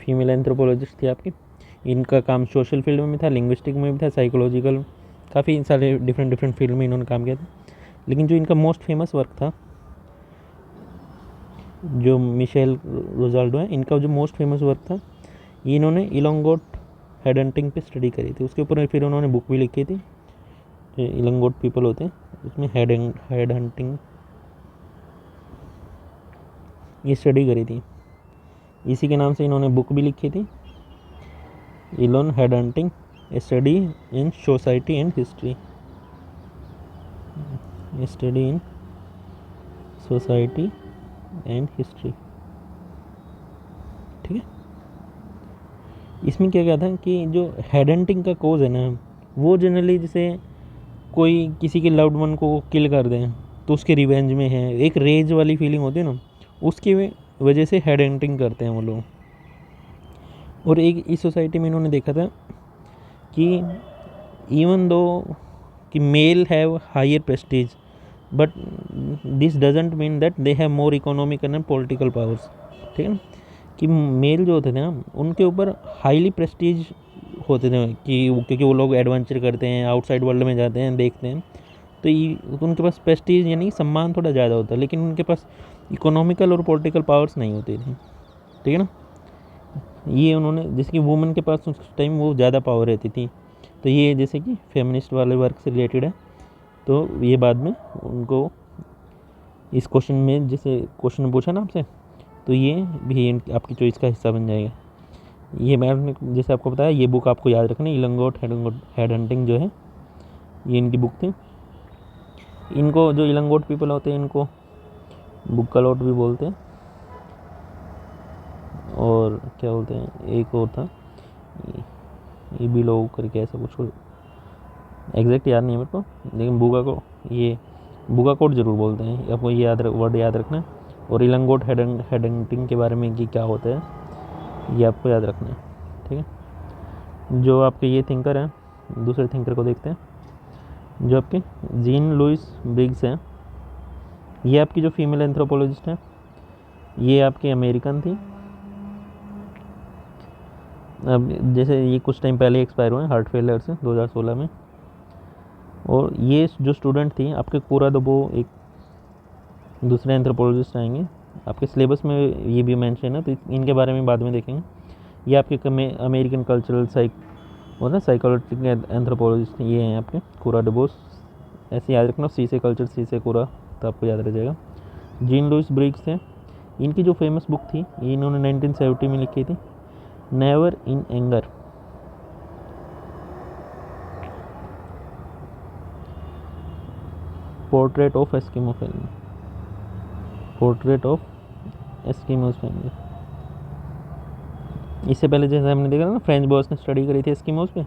A: फीमेल एंथ्रोपोलॉजिस्ट थी आपकी। इनका काम सोशल फील्ड में भी था, लिंग्विस्टिक में भी था, साइकोलॉजिकल, काफ़ी सारे डिफरेंट फील्ड में इन्होंने काम किया था। लेकिन जो इनका मोस्ट फेमस वर्क था, जो मिशेल रोसाल्डो है, इनका जो मोस्ट फेमस वर्क था ये इन्होंने इलोंगोट हेड हंटिंग पे स्टडी करी थी। उसके ऊपर फिर उन्होंने बुक भी लिखी थी, जो इलोंगोट पीपल होते हैं उसमें हेड हंटिंग ये स्टडी करी थी। इसी के नाम से इन्होंने बुक भी लिखी थी, Elon head hunting A study in society and history, study in society and history, ठीक है। इसमें क्या क्या था कि जो हेड हंटिंग का कोज है ना, वो जनरली जैसे कोई किसी के लव्ड वन को किल कर दें तो उसके रिवेंज में है, एक रेज वाली फीलिंग होती है ना, उसकी वजह से हेड हंटिंग करते हैं वो लोग। और एक इस सोसाइटी में इन्होंने देखा था कि even though कि male have higher prestige but this doesn't mean that they have more economic and political powers, ठीक है ना, कि मेल जो होते थे ना उनके ऊपर हाईली प्रेस्टीज होते थे कि क्योंकि वो लोग एडवेंचर करते हैं, आउटसाइड वर्ल्ड में जाते हैं, देखते हैं, तो उनके पास प्रेस्टीज यानी सम्मान थोड़ा ज़्यादा होता है, लेकिन उनके पास इकोनॉमिकल और पॉलिटिकल पावर्स नहीं होती थी, ठीक है ना। ये उन्होंने जैसे कि वुमेन के पास उस टाइम वो ज़्यादा पावर रहती थी, तो ये जैसे कि फेमिनिस्ट वाले वर्क से रिलेटेड है, तो ये बाद में उनको इस क्वेश्चन में जैसे क्वेश्चन पूछा ना आपसे, तो ये भी आपकी चॉइस का हिस्सा बन जाएगा। ये मैंने जैसे आपको बताया, ये बुक आपको याद रखना, इलंगोट हेड हंटिंग जो है ये इनकी बुक थी। इनको जो इलंगोट पीपल होते हैं इनको बुक्कालोट भी बोलते हैं, और क्या बोलते हैं एक और था ये भी लोग करके ऐसा कुछ, एग्जैक्ट याद नहीं है मेरे को, लेकिन बुगा कोट ज़रूर बोलते हैं, आपको ये वर्ड याद रखना है। और इलंगोट हेड हंटिंग के बारे में कि क्या होता है ये आपको याद रखना है, ठीक है। जो आपके ये थिंकर हैं, दूसरे थिंकर को देखते हैं, जो आपके जीन लुइस ब्रिग्स हैं, ये आपकी जो फीमेल एंथ्रोपोलॉजिस्ट हैं, ये आपकी अमेरिकन थी। अब जैसे ये कुछ टाइम पहले एक्सपायर हुए हार्ट फेलियर से 2016 में। और ये जो स्टूडेंट थी आपके कोरा दबो, एक दूसरे एंथ्रोपोलॉजिस्ट आएंगे आपके सिलेबस में, ये भी मेंशन है, तो इनके बारे में बाद में देखेंगे। ये आपके अमेरिकन कल्चरल और ना साइकोलॉजिकल एंथ्रोपोलॉजिस्ट ये हैं आपके कोरा डबोस, ऐसे याद रखना, सी से कल्चर सी से कोरा, तो आपको याद रह जाएगा। जीन लुइस ब्रिग्स हैं, इनकी जो फेमस बुक थी ये इन्होंने 1970 में लिखी थी, never in anger. Portrait of Eskimo family, portrait of Eskimos family. इससे पहले जैसे हमने देखा ना फ्रेंच बॉयज़ ने स्टडी करी थी एस्किमोस पे,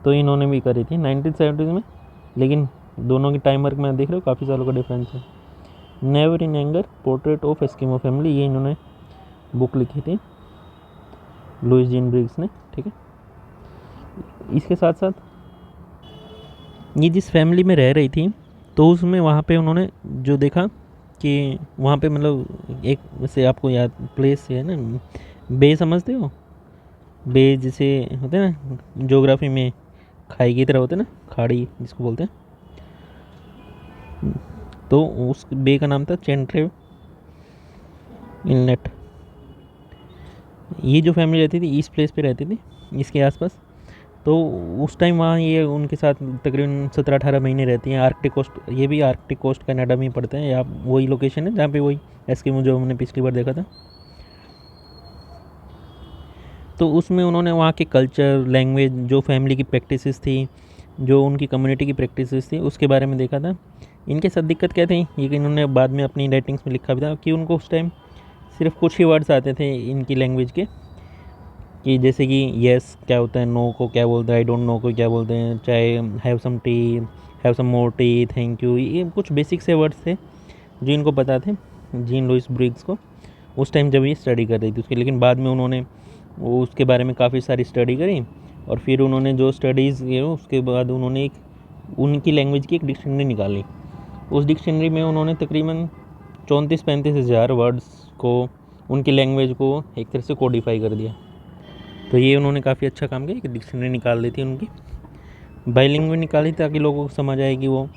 A: तो इन्होंने भी करी थी 1970 में, लेकिन दोनों की टाइम वर्क में देख रहे हो काफ़ी सालों का डिफरेंस है। Never in anger, portrait of Eskimo family, ये इन्होंने बुक लिखी थी लुइस जीन ब्रिग्स ने, ठीक है। इसके साथ साथ ये जिस फैमिली में रह रही थी, तो उसमें वहाँ पे उन्होंने जो देखा कि वहाँ पे मतलब एक वैसे आपको याद प्लेस है ना, बे समझते हो, बे जैसे होते हैं ना ज्योग्राफी में, खाई की तरह होते हैं ना, खाड़ी जिसको बोलते हैं, तो उस बे का नाम था चेंट्रेव इनलेट। ये जो फैमिली रहती थी इस प्लेस पे रहती थी, इसके आसपास, तो उस टाइम वहाँ ये उनके साथ तकरीबन 17-18 महीने रहती हैं। आर्कटिक कोस्ट, ये भी आर्कटिक कोस्ट कनाडा में ही पड़ते हैं, या वही लोकेशन है जहाँ पे वही एस्किमो जो हमने पिछली बार देखा था। तो उसमें उन्होंने वहाँ के कल्चर, लैंग्वेज, जो फैमिली की प्रैक्टिसेस थी, जो उनकी कम्युनिटी की प्रैक्टिसेस थी, उसके बारे में देखा था। इनके साथ दिक्कत क्या थी, ये कि इन्होंने बाद में अपनी राइटिंग्स में लिखा भी था कि उनको उस टाइम सिर्फ कुछ ही वर्ड्स आते थे इनकी लैंग्वेज के, कि जैसे कि येस क्या होता है, नो को क्या बोलते हैं, आई डोंट नो को क्या बोलते हैं, चाहे have some tea, have some more tea, thank you, ये कुछ बेसिक से वर्ड्स थे जो इनको पता थे जीन लुइस ब्रिग्स को उस टाइम जब ये स्टडी कर रही थी उसकी। लेकिन बाद में उन्होंने वो उसके बारे में काफ़ी सारी स्टडी करी, और फिर उन्होंने जो स्टडीज़ की उसके बाद उन्होंने एक उनकी लैंग्वेज की एक डिक्शनरी निकाली। उस डिक्शनरी में उन्होंने तकरीबन 34-35 हज़ार वर्ड्स को, उनकी लैंग्वेज को एक तरह से कोडिफाई कर दिया। तो ये उन्होंने काफ़ी अच्छा काम किया, एक डिक्शनरी निकाल ली थी उनकी, बाइलिंगुअल निकाली ताकि लोगों को समझ आए कि वो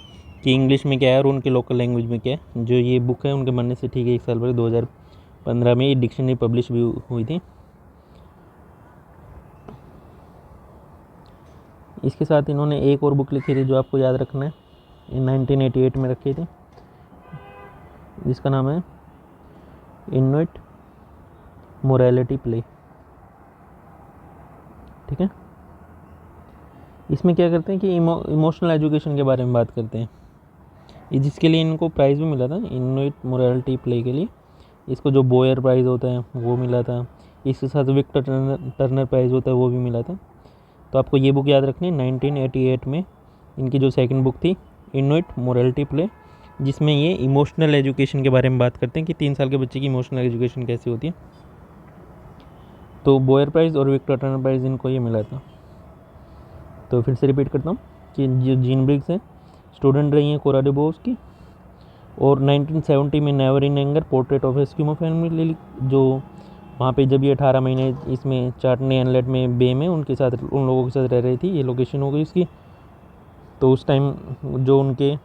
A: कि इंग्लिश में क्या है और उनके लोकल लैंग्वेज में क्या है। जो ये बुक है उनके बनने से ठीक है 1 साल पहले 2015 में ये डिक्शनरी पब्लिश भी हुई थी। इसके साथ इन्होंने एक और बुक लिखी थी जो आपको याद रखना है, 1988 में रखी थी, जिसका नाम है इनुइट मोरालिटी प्ले, ठीक है। इसमें क्या करते हैं कि इमोशनल एजुकेशन के बारे में बात करते हैं, ये जिसके लिए इनको प्राइज़ भी मिला था इनुइट मोरालिटी प्ले के लिए। इसको जो बोयर प्राइज़ होता है वो मिला था, इसके साथ विक्टर टर्नर प्राइज़ होता है वो भी मिला था। तो आपको ये बुक याद रखनी है, 1988 में इनकी जो सेकंड बुक थी इनुइट मोरालिटी प्ले, जिसमें ये इमोशनल एजुकेशन के बारे में बात करते हैं कि 3 साल के बच्चे की इमोशनल एजुकेशन कैसी होती है। तो बोयर प्राइज़ और विक्टर टर्नर प्राइज़ इनको ये मिला था। तो फिर से रिपीट करता हूँ, कि जो जीन ब्रिग्स है स्टूडेंट रही हैं कोरा डिबोस की, और 1970 में never in anger portrait of Eskimo family, जो वहाँ पे जब ये 18 महीने इसमें चाटने इनलेट में बे में उनके साथ उन लोगों के साथ रह रही थी, ये लोकेशन हो गई इसकी। तो उस टाइम जो उनके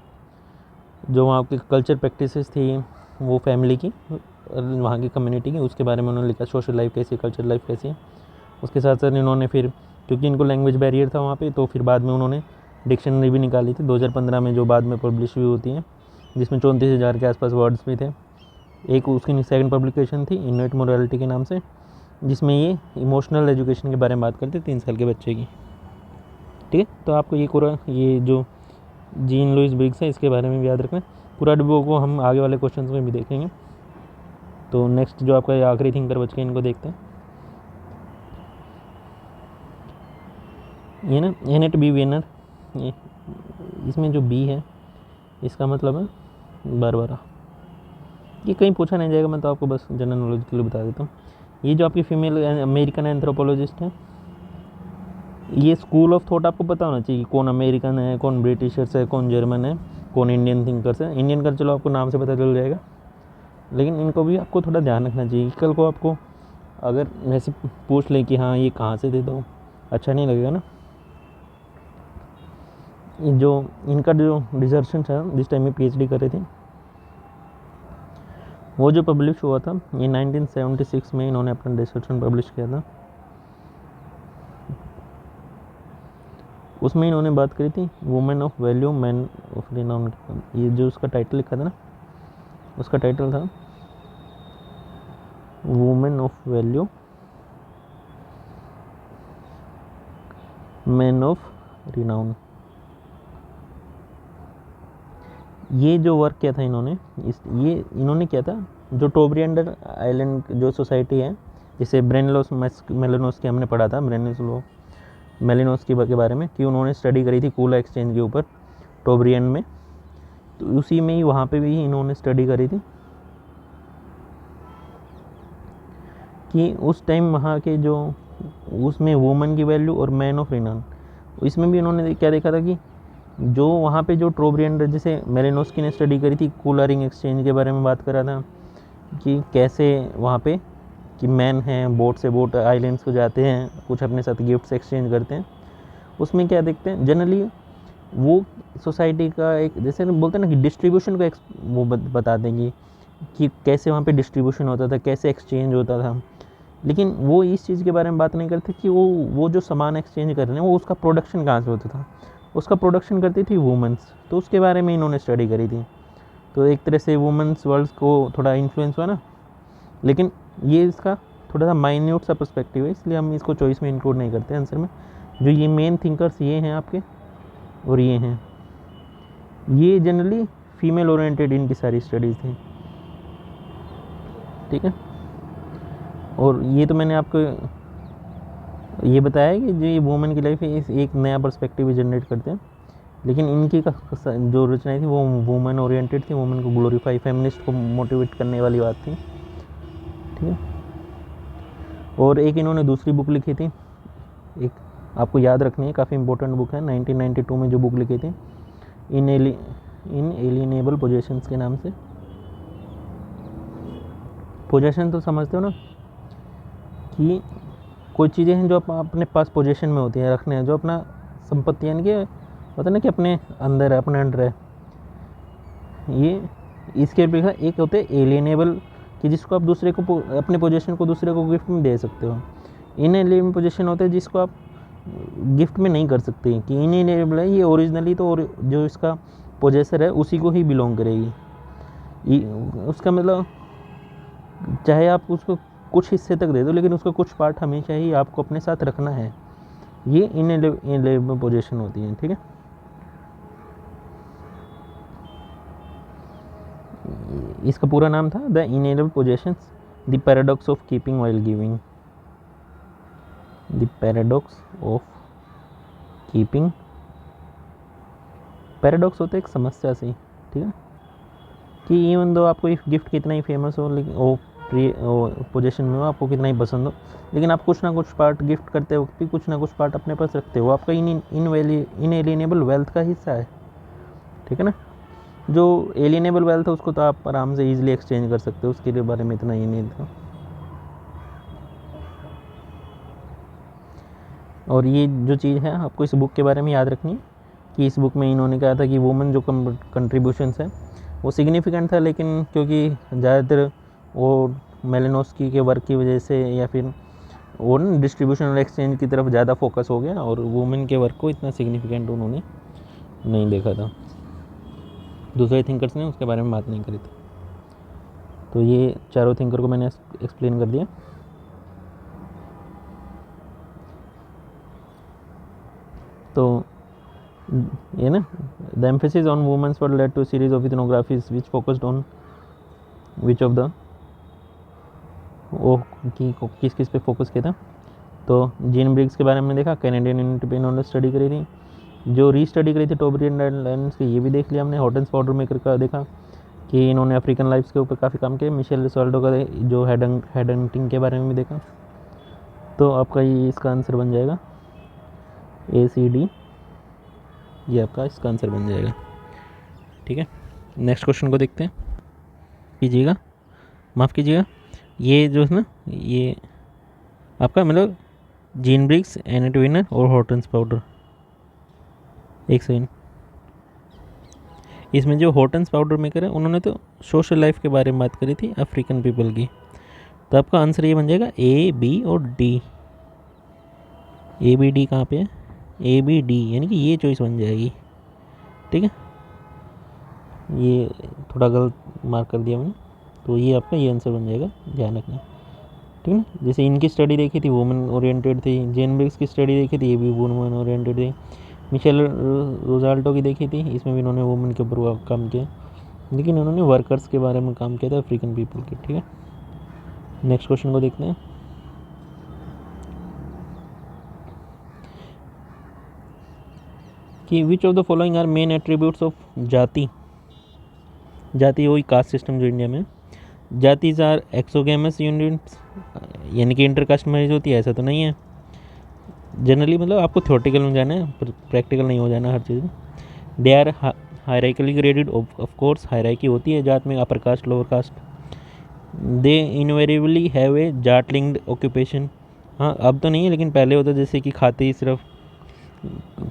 A: जो वहाँ की कल्चर प्रैक्टिसेस थी वो फैमिली की, वहाँ की कम्युनिटी की, उसके बारे में उन्होंने लिखा, सोशल लाइफ कैसी है, कल्चर लाइफ कैसी है। उसके साथ साथ इन्होंने फिर, क्योंकि इनको लैंग्वेज बैरियर था वहाँ पे, तो फिर बाद में उन्होंने डिक्शनरी भी निकाली थी 2015 में, जो बाद में पब्लिश भी होती है, जिसमें 34,000 के आसपास वर्ड्स भी थे। एक उसकी सेकंड पब्लिकेशन थी इनोवेट मोरालिटी के नाम से, जिसमें ये इमोशनल एजुकेशन के बारे में बात करते 3 साल के बच्चे की। ठीक है, तो आपको ये जो जीन लुइस ब्रिग्स है इसके बारे में भी याद रखना। पूरा डिब्बो को हम आगे वाले क्वेश्चंस में भी देखेंगे। तो नेक्स्ट जो आपका आखिरी थिंकर बच गया, इनको देखते हैं। ये ना एनेट बी वेनर, ये इसमें जो बी है इसका मतलब है बारबरा। ये कहीं पूछा नहीं जाएगा, मैं तो आपको बस जनरल नॉलेज के लिए बता देता हूँ। ये जो आपकी फीमेल अमेरिकन एंथ्रोपोलॉजिस्ट है, ये स्कूल ऑफ थॉट आपको पता होना चाहिए, कौन अमेरिकन है, कौन ब्रिटिशर्स है, कौन जर्मन है, कौन इंडियन थिंकर्स है। इंडियन का चलो आपको नाम से पता चल जाएगा, लेकिन इनको भी आपको थोड़ा ध्यान रखना चाहिए। कल को आपको अगर वैसे पूछ लें कि हाँ ये कहाँ से थे, तो अच्छा नहीं लगेगा ना। जो इनका जो डिजर्शन था जिस टाइम में पीएचडी कर रहे थे, वो जो पब्लिश हुआ था ये 1976 में इन्होंने अपना डिसर्टेशन पब्लिश किया था। उसमें इन्होंने बात करी थी women of value man of renown. ये जो उसका टाइटल लिखा था ना, उसका टाइटल था women of value man of renown. ये जो वर्क किया था इन्होंने, इन्होंने किया था जो टोब्रिएंडर आइलैंड जो सोसाइटी है, जिसे ब्रेनलोस मेलेनोस की हमने पढ़ा था, ब्रेनलोस मेलेनोस के बारे में, कि उन्होंने स्टडी करी थी कूला एक्सचेंज के ऊपर टोब्रिएंड में। तो उसी में ही वहाँ पे भी इन्होंने स्टडी करी थी कि उस टाइम वहाँ के जो उसमें वुमेन की वैल्यू और मैन ऑफ रिनाउन, इसमें भी इन्होंने क्या देखा था कि जो वहाँ पे जो टोब्रिएंडर, जैसे मेलेनोस्की ने स्टडी करी थी कूला रिंग एक्सचेंज के बारे में बात करा था, कि कैसे वहाँ पे कि मैन हैं बोट से बोट आइलैंड्स को जाते हैं, कुछ अपने साथ गिफ्ट्स एक्सचेंज करते हैं। उसमें क्या देखते हैं जनरली वो सोसाइटी का एक, जैसे बोलते हैं ना कि डिस्ट्रीब्यूशन का वो बता देंगे कि कैसे वहाँ पे डिस्ट्रीब्यूशन होता था, कैसे एक्सचेंज होता था। लेकिन वो इस चीज़ के बारे में बात नहीं करते कि वो जो सामान एक्सचेंज कर रहे हैं वो उसका प्रोडक्शन कहाँ से होता था। उसका प्रोडक्शन करती थी वुमेंस, तो उसके बारे में इन्होंने स्टडी करी थी। तो एक तरह से वुमेंस वर्ल्ड को थोड़ा इन्फ्लुएंस हुआ ना, लेकिन ये इसका थोड़ा सा माइन्यूट सा पर्सपेक्टिव है, इसलिए हम इसको चॉइस में इंक्लूड नहीं करते आंसर में। जो ये मेन थिंकर्स ये हैं आपके, और ये हैं, ये जनरली फीमेल ओरिएंटेड इनकी सारी स्टडीज़ थी। ठीक है, और ये तो मैंने आपको ये बताया है कि जो ये वुमेन की लाइफ है इस एक नया पर्सपेक्टिव जनरेट करते हैं। लेकिन इनकी जो रचनाएं थी वो वुमेन ओरिएंटेड थी, वुमेन को ग्लोरीफाई, फेमिनिस्ट को मोटिवेट करने वाली बात थी। ठीक है, और एक इन्होंने दूसरी बुक लिखी थी, एक आपको याद रखनी है, काफ़ी इंपॉर्टेंट बुक है, 1992 में जो बुक लिखी थी इनएलिएनेबल पोजेशंस के नाम से। पोजेशन तो समझते हो ना, कि कोई चीज़ें हैं जो अपने पास पोजेशन में होती हैं, रखने हैं, जो अपना संपत्ति यानी कि होता है ना कि अपने अंदर है, अपने अंडर है। ये इसके लिखा एक होते हैं एलिएनेबल, कि जिसको आप दूसरे को अपने पोजीशन को दूसरे को गिफ्ट में दे सकते हो। इनएलिएनेबल पोजीशन होता है जिसको आप गिफ्ट में नहीं कर सकते, कि इनएलिएनेबल है ये ओरिजिनली, तो जो इसका पोजेसर है उसी को ही बिलोंग करेगी। उसका मतलब चाहे आप उसको कुछ हिस्से तक दे दो, लेकिन उसका कुछ पार्ट हमेशा ही आपको अपने साथ रखना है। ये इनएलिएनेबल पोजीशन होती है। ठीक है, इसका पूरा नाम था the inalienable possessions, the paradox of keeping while giving. The paradox of keeping, paradox होता है एक समस्या से। ठीक है, कि इवन दो आपको गिफ्ट कितना ही फेमस हो, लेकिन वो पोजीशन में हो, आपको कितना ही पसंद हो, लेकिन आप कुछ ना कुछ पार्ट गिफ्ट करते वक्त भी कुछ ना कुछ पार्ट अपने पास रखते हो, आपका इनएलिएनेबल वेल्थ का हिस्सा है, ठीक है ना। जो एलिएनेबल वेल्थ है उसको तो आप आराम से ईजिली एक्सचेंज कर सकते हो, उसके लिए बारे में इतना ही नहीं था। और ये जो चीज़ है आपको इस बुक के बारे में याद रखनी है कि इस बुक में इन्होंने कहा था कि वुमेन जो कंट्रीब्यूशंस है वो सिग्निफिकेंट था, लेकिन क्योंकि ज़्यादातर वो मेलेनोस्की के वर्क की वजह से या फिर वो ना डिस्ट्रीब्यूशन और एक्सचेंज की तरफ ज़्यादा फोकस हो गया और वुमेन के वर्क को इतना सिग्निफिकेंट उन्होंने नहीं देखा था, दूसरे थिंकर्स ने उसके बारे में बात नहीं करी थी। तो ये चारों थिंकर को मैंने एक्सप्लेन कर दिया। तो ये ना the emphasis on women's were led to series of ethnographies which focused on which of the वो किस किस पे फोकस किया था। तो जीन ब्रिग्स के बारे में देखा, कैनेडियन यूनिटी पे इन्होंने स्टडी करी थी, जो रीस्टडी करी थी टोबरियन आइलैंड्स की, ये भी देख लिया हमने। हॉटेंस पाउडर मेकर का देखा कि इन्होंने अफ्रीकन लाइफ्स के ऊपर काफ़ी काम किया। मिशेल सॉल्डो का जो हेड हंटिंग के बारे में भी देखा। तो आपका ये इसका आंसर बन जाएगा ACD, ये आपका इसका आंसर बन जाएगा, ठीक है। नेक्स्ट क्वेश्चन को देखते हैं, कीजिएगा, माफ़ कीजिएगा, ये जो है ना ये आपका मतलब जीन ब्रिग्स, एनेट विनर और हॉटेंस पाउडर, एक सेकेंड, इसमें जो हॉटेंस पाउडर मेकर है उन्होंने तो सोशल लाइफ के बारे में बात करी थी अफ्रीकन पीपल की। तो आपका आंसर ये बन जाएगा A, B और D। A, B, D कहाँ पे है? A, B, D, यानी कि ये चॉइस बन जाएगी, ठीक है। ये थोड़ा गलत मार्क कर दिया मैंने, तो ये आपका ये आंसर बन जाएगा, ध्यान रखना, ठीक है ना। जैसे इनकी स्टडी देखी थी वुमेन ओरिएंटेड थी, जेन ब्रिग्स की स्टडी देखी थी, ये भी वुमेन ओरिएंटेड थी। मिशेल रोजाल्टो की देखी थी, इसमें भी इन्होंने वुमेन के ऊपर काम किया, लेकिन उन्होंने वर्कर्स के बारे में काम किया था अफ्रीकन पीपल के, ठीक है। नेक्स्ट क्वेश्चन को देखते हैं कि which of the following are main attributes of जाति। जाति वही कास्ट सिस्टम जो इंडिया में, जातिज आर एक्सोगेमस यूनिट्स, यानी कि इंटरकास्ट मैरिज होती है, ऐसा तो नहीं है जनरली, मतलब आपको थ्योरेटिकल में जाना है, प्रैक्टिकल नहीं हो जाना हर चीज़ में। They are hierarchically graded, of course hierarchy होती है जात में, upper caste lower caste. They invariably have a जाट लिंक्ड ऑक्यूपेशन, हाँ अब तो नहीं है लेकिन पहले होता, जैसे कि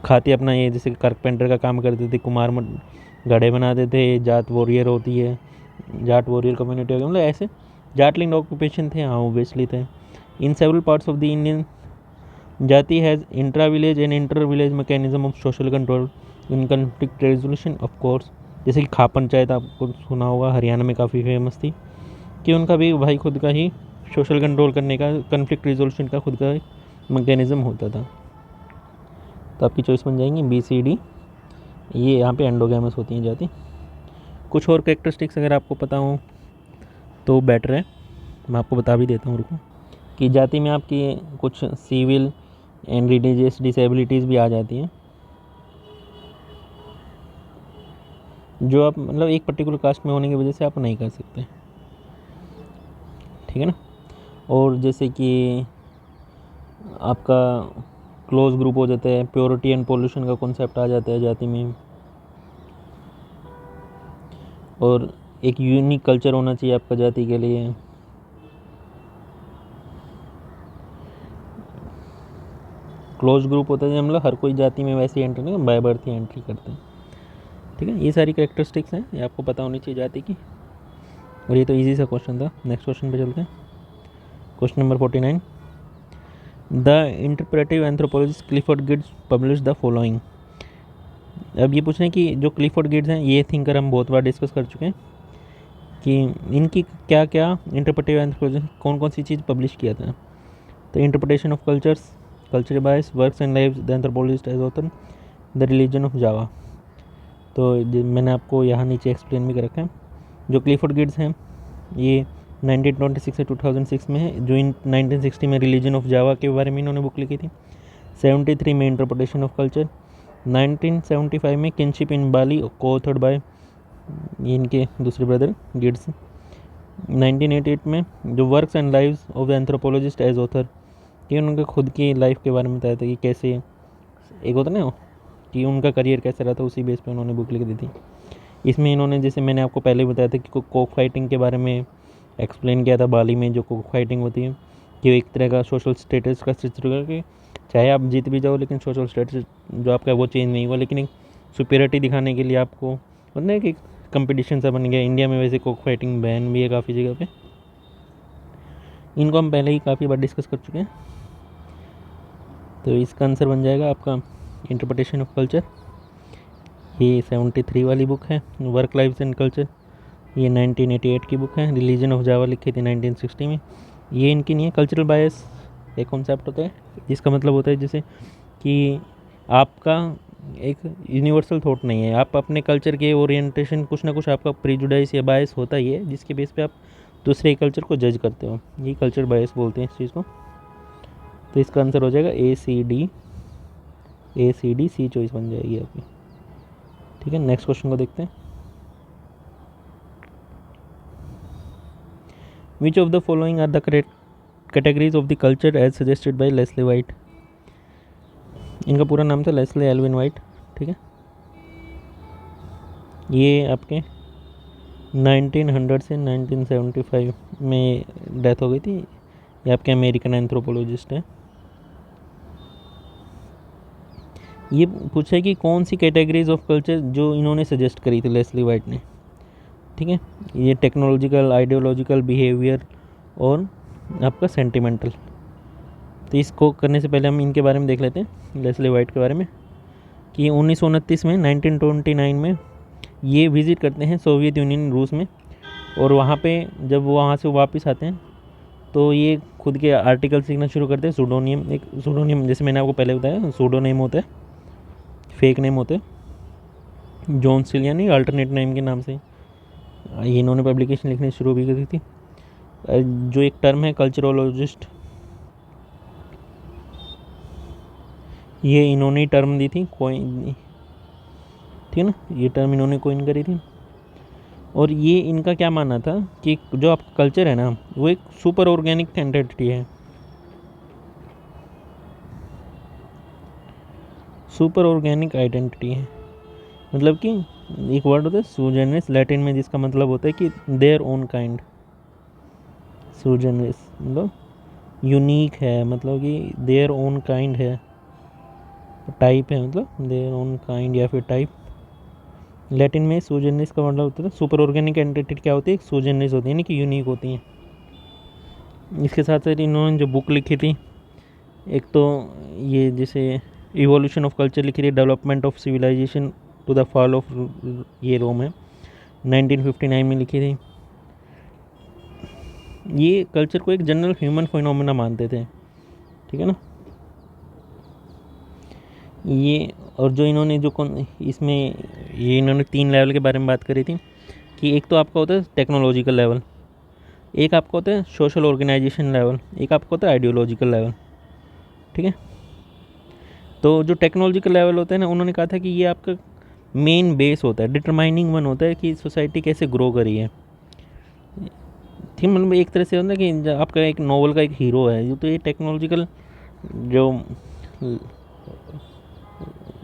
A: खाती अपना ये जैसे कारपेंटर का काम करते थे, कुमार गढ़े बनाते थे, जाट वॉरियर होती है, जाट वॉरियर कम्युनिटी, मतलब ऐसे जाट लिंक्ड ऑक्यूपेशन थे, हाँ ओबियसली थे। In several parts of the Indian jati has intra village and inter village mechanism of social control in conflict resolution, of course. जैसे कि खाप पंचायत आपको सुना होगा, हरियाणा में काफ़ी फेमस थी, कि उनका भी भाई खुद का ही सोशल कंट्रोल करने का, कन्फ्लिक्ट रेजोल्यूशन का खुद का मैकेनिज्म होता था। तो आपकी चॉइस बन जाएंगी BCD, ये यहाँ पे एंडोगैमस होती हैं जाति। कुछ और कैरेक्टरिस्टिक्स अगर आपको पता हो तो बेटर है, मैं आपको बता भी देता हूँ, रुको, कि जाति में आपकी कुछ सिविल एंड रिलीजियस डिसेबिलिटीज़ भी आ जाती हैं, जो आप मतलब एक पर्टिकुलर कास्ट में होने की वजह से आप नहीं कर सकते, ठीक है ना। और जैसे कि आपका क्लोज ग्रुप हो जाता है, प्योरिटी एंड पोल्यूशन का कॉन्सेप्ट आ जाता है जाति में, और एक यूनिक कल्चर होना चाहिए आपका जाति के लिए। क्लोज ग्रुप होता है मतलब हर कोई जाति में वैसे एंट्री नहीं, बाय बर्थ ही एंट्री करते हैं, ठीक है। ये सारी कैरेक्टरिस्टिक्स हैं, ये आपको पता होनी चाहिए जाति की, और ये तो इजी सा क्वेश्चन था। नेक्स्ट क्वेश्चन पे चलते हैं, question number 49। The interpretive anthropologist Clifford Geertz publish the following. अब ये पूछ रहे हैं कि जो क्लिफोर्ड गिड्स हैं, ये थिंकर हम बहुत बार डिस्कस कर चुके हैं कि इनकी क्या क्या इंटरप्रेटिव एंथ्रोपोलॉजिस्ट कौन कौन सी चीज़ पब्लिश किया था। तो interpretation of cultures, culture bias, works and lives the anthropologist as author, the religion of Java. तो मैंने आपको यहाँ नीचे एक्सप्लेन भी कर रखा है। जो क्लिफोर्ड गिड्स हैं ये 1926 से 2006 में है, जो इन 1960 में रिलीजन ऑफ जावा के बारे में इन्होंने बुक लिखी थी। 73 में इंटरप्रिटेशन ऑफ कल्चर, 1975 में किनशिप इन बाली को ऑथर्ड बाय इनके दूसरे ब्रदर गिड्स। 1988 में जो works and lives of the anthropologist as author, कि उनके खुद की लाइफ के बारे में बताया था कि कैसे एक होता ना कि उनका करियर कैसे रहा था, उसी बेस पे उन्होंने बुक लिख दी थी। इसमें इन्होंने, जैसे मैंने आपको पहले ही बताया था कि कोक फाइटिंग के बारे में एक्सप्लेन किया था, बाली में जो कोक फाइटिंग होती है कि एक तरह का सोशल स्टेटस का चित्र करके, चाहे आप जीत भी जाओ लेकिन सोशल स्टेटस जो आपका वो चेंज नहीं हुआ, लेकिन एक सुपीरियरिटी दिखाने के लिए आपको मतलब है कि कंपटीशन सा बन गया। इंडिया में वैसे कोक फाइटिंग बैन भी है काफ़ी जगह पे, इनको हम पहले ही काफ़ी बार डिस्कस कर चुके हैं। तो इसका आंसर बन जाएगा आपका इंटरप्रिटेशन ऑफ कल्चर। ये 73 वाली बुक है। वर्क लाइफ एंड कल्चर, ये 1988 की बुक है। रिलीजन ऑफ जावा लिखी थी 1960 में। ये इनकी नहीं है। कल्चरल बायस एक कॉन्सेप्ट होता है जिसका मतलब होता है जैसे कि आपका एक यूनिवर्सल थॉट नहीं है, आप अपने कल्चर के ओरिएंटेशन कुछ ना कुछ आपका प्रीजुडाइस या बायस होता ही है, जिसके बेस पे आप दूसरे कल्चर को जज करते हो। ये कल्चर बायस बोलते हैं इस चीज़ को। तो इसका आंसर हो जाएगा ए सी डी सी चॉइस बन जाएगी आपकी। ठीक है, नेक्स्ट क्वेश्चन को देखते हैं। Which of the following are the categories of the culture as suggested by Leslie White. इनका पूरा नाम था लेस्ली एल्विन वाइट। ठीक है, ये आपके 1900 से 1975 में डेथ हो गई थी। ये आपके अमेरिकन एंथ्रोपोलॉजिस्ट हैं। ये पूछा है कि कौन सी कैटेगरीज ऑफ कल्चर जो इन्होंने सजेस्ट करी थी लेस्ली वाइट ने। ठीक है, ये टेक्नोलॉजिकल, आइडियोलॉजिकल, बिहेवियर और आपका सेंटिमेंटल। तो इसको करने से पहले हम इनके बारे में देख लेते हैं, लेस्ली वाइट के बारे में, कि 1929 में 1929 में ये विज़िट करते हैं सोवियत यूनियन, रूस में। और वहाँ पे जब वो वहाँ से वापस आते हैं तो ये खुद के आर्टिकल्स लिखना शुरू करते हैं। सूडोनियम, एक सूडोनियम जैसे मैंने आपको पहले बताया सूडोनेम होता है, फेक नेम होते हैं। जॉन स्टील यानी अल्टरनेट नेम के नाम से ये इन्होंने पब्लिकेशन लिखनी शुरू भी करी थी। जो एक टर्म है कल्चरोलॉजिस्ट, ये इन्होंने टर्म दी थी, कोइन, ठीक है ना, ये टर्म इन्होंने कोइन करी थी। और ये इनका क्या मानना था कि जो आपका कल्चर है ना वो एक सुपर ऑर्गेनिक एंटिटी है। सुपर ऑर्गेनिक आइडेंटिटी है, मतलब कि एक वर्ड होता है सूजेनरिस लैटिन में, जिसका मतलब होता है कि देयर ओन काइंड। सूजेनरिस मतलब यूनिक है, मतलब कि देयर ओन काइंड है, टाइप है, मतलब देयर ओन काइंड या फिर टाइप। लैटिन में सूजेनरिस का मतलब होता है सुपर ऑर्गेनिक एंटिटी। क्या होती है? सूजेनरिस होती है, यानी कि यूनिक होती हैं। इसके साथ साथ इन्होंने जो बुक लिखी थी, एक तो ये जैसे इवोल्यूशन ऑफ कल्चर लिखी थी, development of civilisation to the fall of, ये रोम है, 1959 में लिखी थी। ये कल्चर को एक जनरल ह्यूमन फिनोमेना मानते थे। ठीक है ना, ये। और जो इन्होंने जो इसमें ये इन्होंने 3 लेवल के बारे में बात करी थी, कि एक तो आपका होता है टेक्नोलॉजिकल लेवल, एक आपका होता है सोशल ऑर्गेनाइजेशन लेवल, एक आपका होता है आइडियोलॉजिकल लेवल। ठीक है, तो जो टेक्नोलॉजिकल लेवल होता है ना, उन्होंने कहा था कि ये आपका मेन बेस होता है, डिटरमाइनिंग वन होता है कि सोसाइटी कैसे ग्रो करी है। ठीक, मतलब एक तरह से होता है कि आपका एक नॉवल का एक हीरो है, तो ये टेक्नोलॉजिकल जो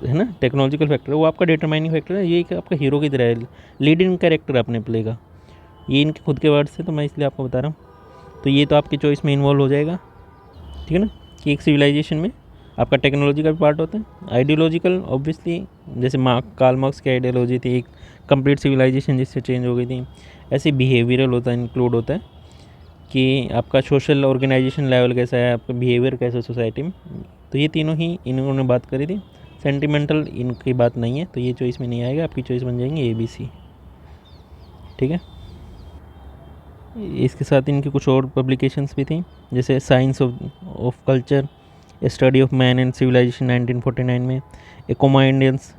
A: है ना, टेक्नोलॉजिकल फैक्टर है, वो आपका डिटरमाइनिंग फैक्टर है। ये एक आपका हीरो की तरह है, लीडिंग कैरेक्टर अपने प्ले का। ये इनके खुद के वर्ड से, तो मैं इसलिए आपको बता रहा हूँ। तो ये तो आपकी चॉइस में इन्वॉल्व हो जाएगा। ठीक है ना, कि एक सिविलाइजेशन में आपका टेक्नोलॉजी का भी पार्ट होता है, आइडियोलॉजिकल ऑब्वियसली, जैसे कार्ल मार्क्स की आइडियोलॉजी थी एक कंप्लीट सिविलाइजेशन जिससे चेंज हो गई थी। ऐसे बिहेवियरल होता है, इंक्लूड होता है कि आपका सोशल ऑर्गेनाइजेशन लेवल कैसा है, आपका बिहेवियर कैसा है सोसाइटी में। तो ये तीनों ही इन्होंने बात करी थी। सेंटिमेंटल इनकी बात नहीं है, तो ये चॉइस में नहीं आएगा, आपकी चॉइस बन जाएंगी ABC। ठीक है, इसके साथ इनकी कुछ और पब्लिकेशंस भी थी, जैसे science of culture, study of man and civilisation 1949 में, Acoma Indians,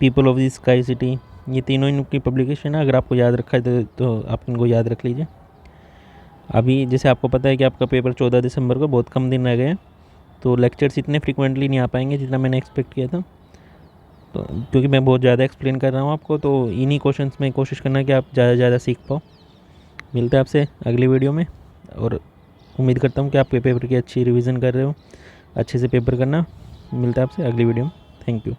A: people of the sky city. ये तीनों इनकी पब्लिकेशन है। अगर आपको याद रखा है तो आप इनको याद रख लीजिए। अभी जैसे आपको पता है कि आपका पेपर 14 दिसंबर को, बहुत कम दिन रह गए हैं, तो लेक्चर्स इतने फ्रिक्वेंटली नहीं आ पाएंगे जितना मैंने एक्सपेक्ट किया था। तो क्योंकि मैं बहुत ज़्यादा एक्सप्लेन कर रहा हूँ आपको, तो इन्हीं क्वेश्चंस में कोशिश करना कि आप ज़्यादा से ज़्यादा सीख पाओ। मिलते हैं आपसे अगली वीडियो में, और उम्मीद करता हूँ कि आप पेपर की अच्छी रिवीजन कर रहे हो, अच्छे से पेपर करना। मिलते हैं आपसे अगली वीडियो में। Thank you.